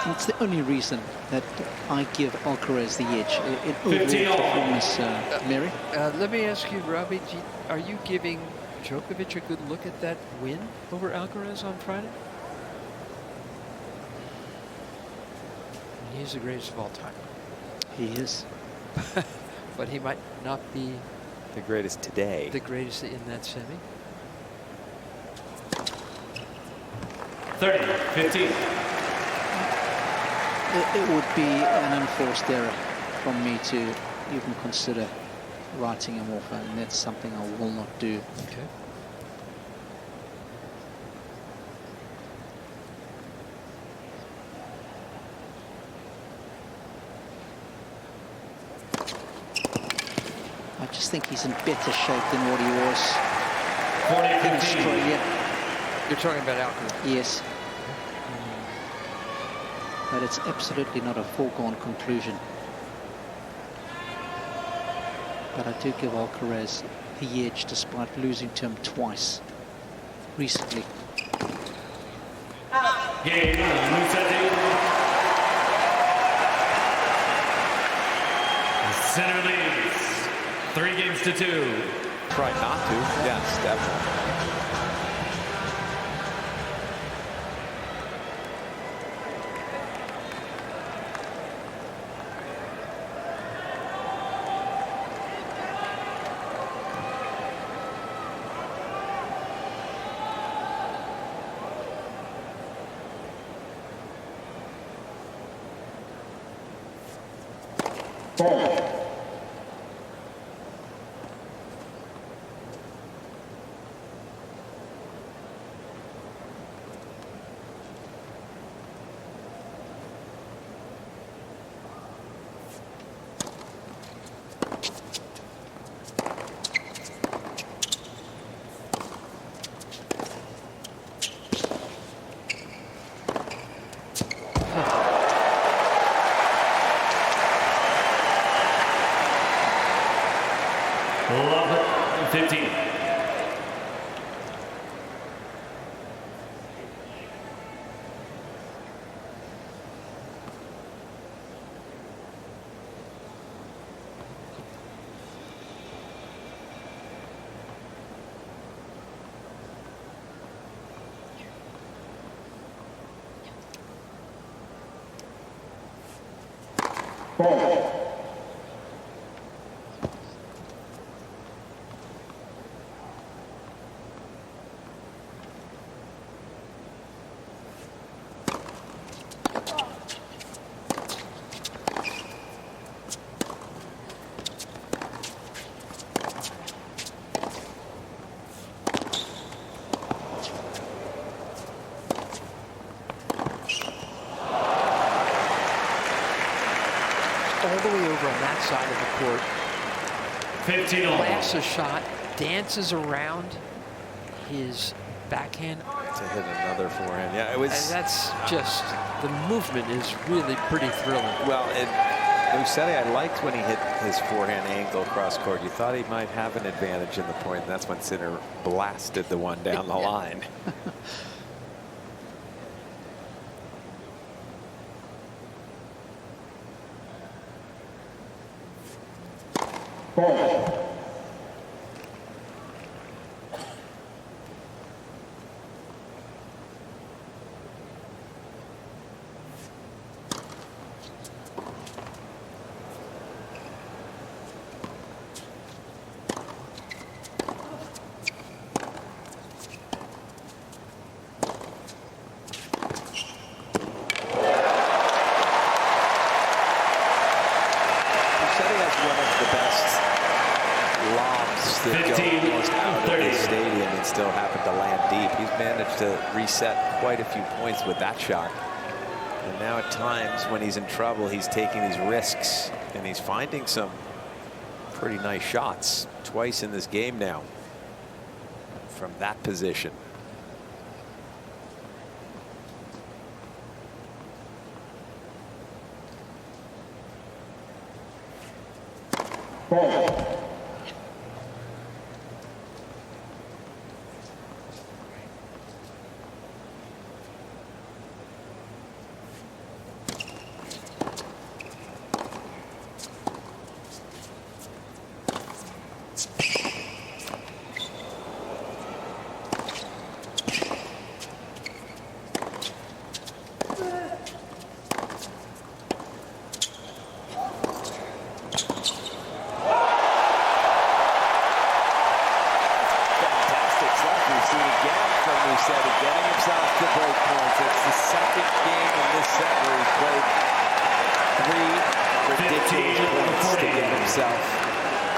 it's the only reason that I give Alcaraz the edge in overall performance, Mary. Let me ask you, Robbie, are you giving Djokovic a good look at that win over Alcaraz on Friday? He's the greatest of all time. He is. But he might not be the greatest today. The greatest in that semi. 30-15. It would be an enforced error from me to even consider writing him off, and that's something I will not do. Okay. I just think he's in better shape than what he was 40-15. in Australia. You're talking about Alcaraz? Yes. But it's absolutely not a foregone conclusion. But I do give Alcaraz the edge despite losing to him twice recently. Game, Musetti. Sinner leads 3-2. Try not to. Yes, definitely. Love 15. All the way over on that side of the court. 15 all. Blasts a shot, dances around his backhand. To hit another forehand. Yeah, it was. And that's just, the movement is really pretty thrilling. Well, and Musetti, I liked when he hit his forehand angle across court. You thought he might have an advantage in the point, and that's when Sinner blasted the one down the line. Still happened to land deep. He's managed to reset quite a few points with that shot. And now at times when he's in trouble, he's taking these risks and he's finding some pretty nice shots twice in this game now from that position.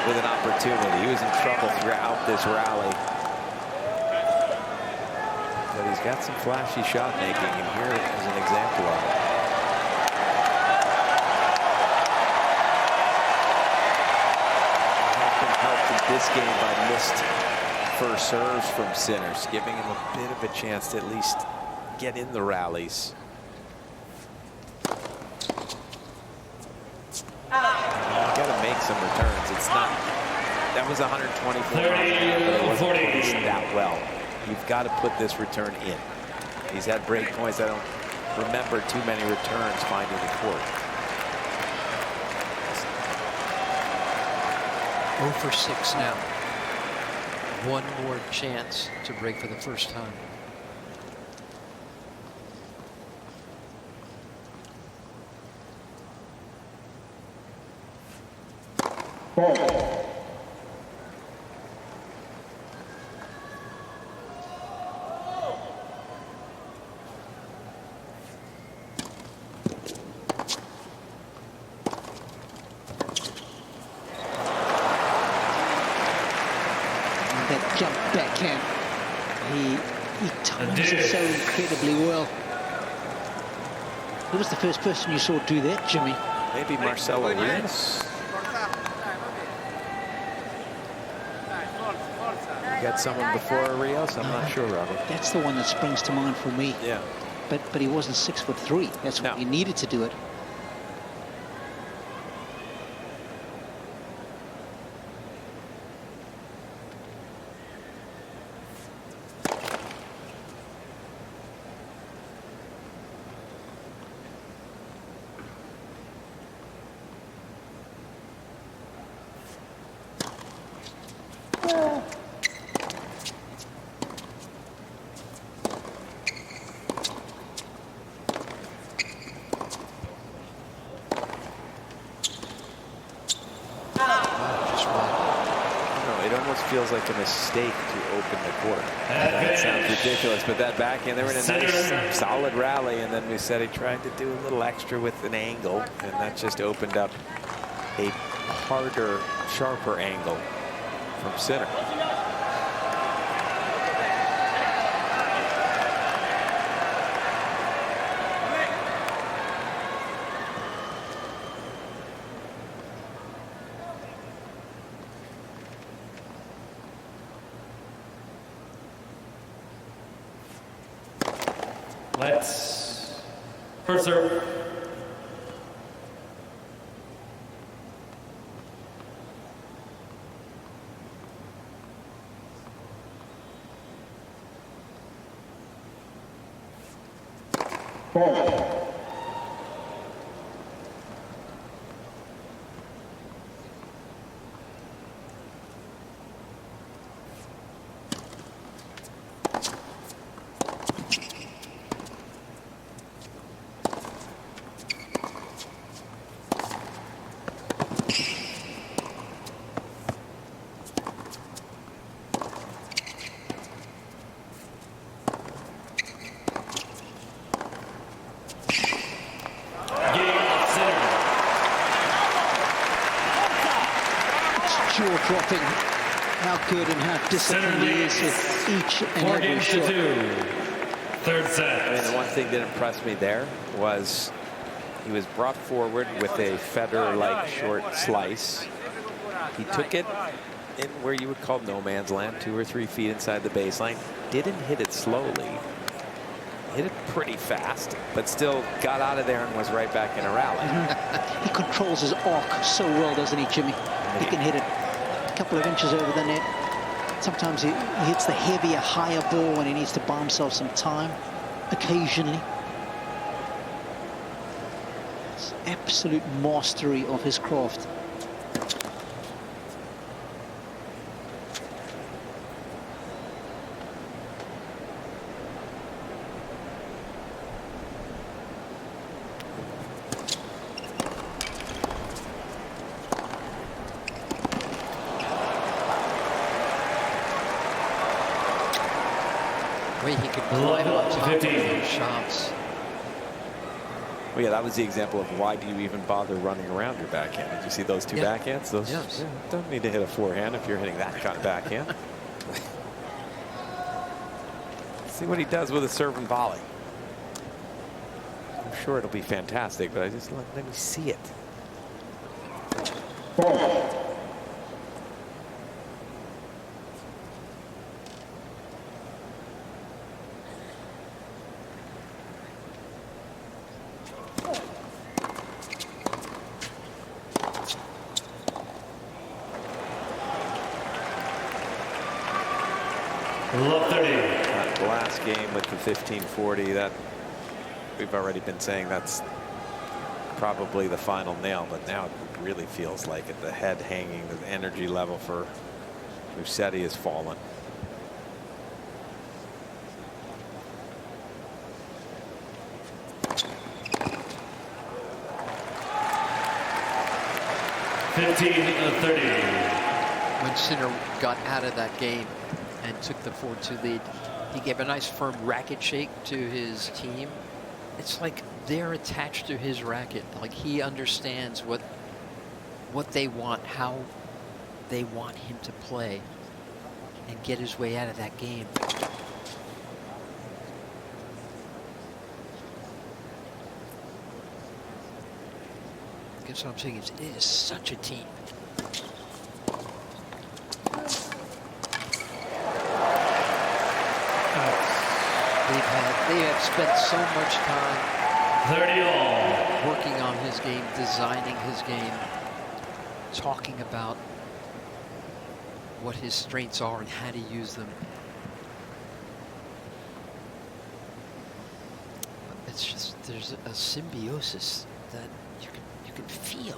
With an opportunity. He was in trouble throughout this rally. But he's got some flashy shot making, and here is an example of it. He's been helped in this game by missed first serves from Sinners, giving him a bit of a chance to at least get in the rallies. Some returns. It's not, that was 124, but it wasn't placed that well. You've got to put this return in. He's had break points. I don't remember too many returns finding the court. 0 for 6 now. One more chance to break for the first time. He times it so incredibly well. Who was the first person you saw do that, Jimmy? Maybe Marcelo Arias. You got someone before Arias? I'm not sure, Robert. That's the one that springs to mind for me. Yeah. But he wasn't 6'3". That's what No. he needed to do it. Feels like a mistake to open the quarter. That sounds ridiculous, but that backhand, they were in a nice, solid rally, and then Musetti tried to do a little extra with an angle, and that just opened up a harder, sharper angle from Sinner. Let's first serve. Jaw-dropping how good and how disciplined he is at each and every shot. 4-2. Third set. I mean, the one thing that impressed me there was he was brought forward with a Federer-like short slice. He took it in where you would call no man's land, 2 or 3 feet inside the baseline. Didn't hit it slowly. Hit it pretty fast, but still got out of there and was right back in a rally. He controls his arc so well, doesn't he, Jimmy? He can hit it a couple of inches over the net. Sometimes he hits the heavier, higher ball when he needs to buy himself some time, occasionally. It's absolute mastery of his craft. He could climb up to 15 shots. Well, yeah, that was the example of why do you even bother running around your backhand? Did you see those 2 backhands? Those don't need to hit a forehand if you're hitting that kind of backhand. See what he does with a serve and volley. I'm sure it'll be fantastic, but I just let me see it. Love 30. The last game with the 1540, that we've already been saying that's probably the final nail, but now it really feels like it. The head hanging, the energy level for Musetti has fallen. When Sinner got out of that game and took the 4-2 lead, he gave a nice firm racket shake to his team. It's like they're attached to his racket. Like he understands what they want, how they want him to play and get his way out of that game. guess what I'm saying is it is such a team. They have spent so much time 30-all. working on his game, designing his game, talking about what his strengths are and how to use them. It's just, there's a symbiosis that you can feel.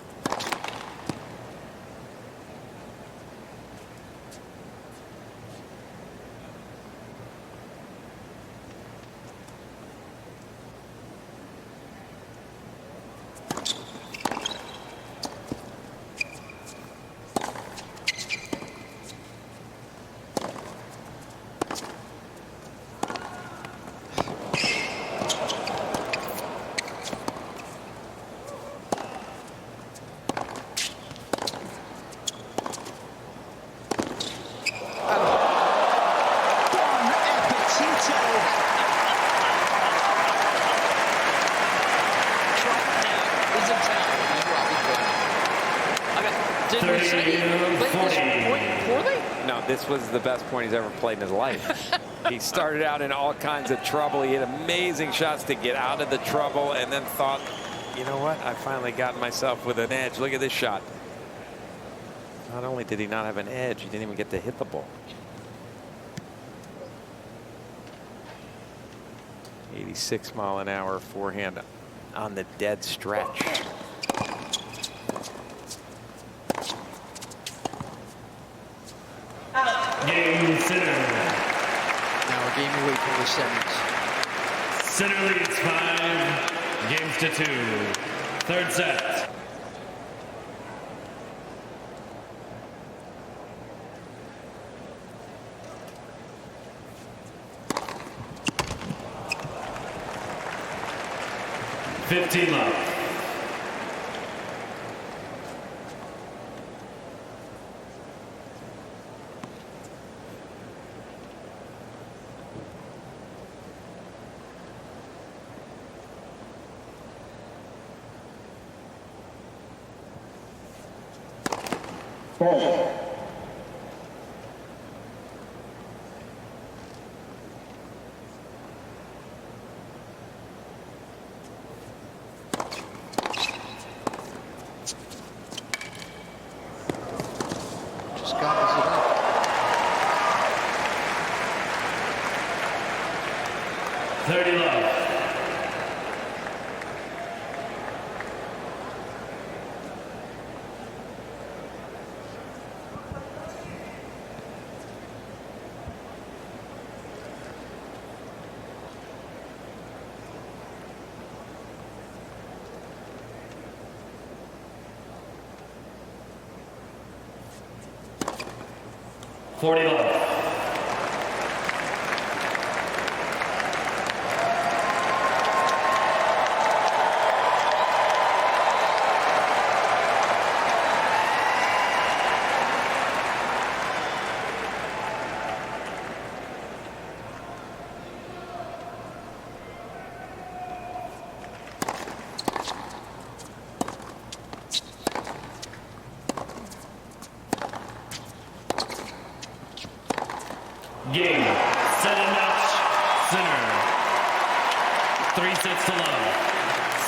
This was the best point he's ever played in his life. He started out in all kinds of trouble. He had amazing shots to get out of the trouble and then thought, you know what? I finally got myself with an edge. Look at this shot. Not only did he not have an edge, he didn't even get to hit the ball. 86-mile-an-hour forehand on the dead stretch. Game, Sinner. Now a game away from the semis. Sinner leads 5-2. Third set. $15 left. Just gobbles it up. $30 left. $40 left. Game, set and match, Sinner. 3 sets to love.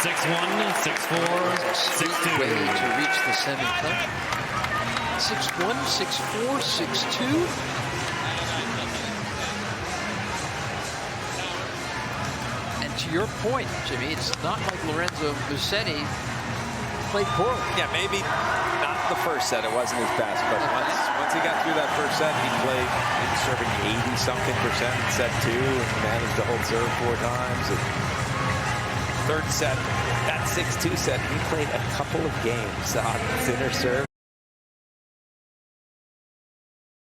6-1, 6-4, 6-2. Way to reach the seventh up. 6-1, 6-4, 6-2. And to your point, Jimmy, it's not like Lorenzo Musetti played poorly. Yeah, maybe not the first set. It wasn't his best, but once he got through that first set, he played maybe serving 80-something% in set 2 and managed to hold serve 4 times. And third set, that 6-2 set, he played a couple of games on Sinner serve.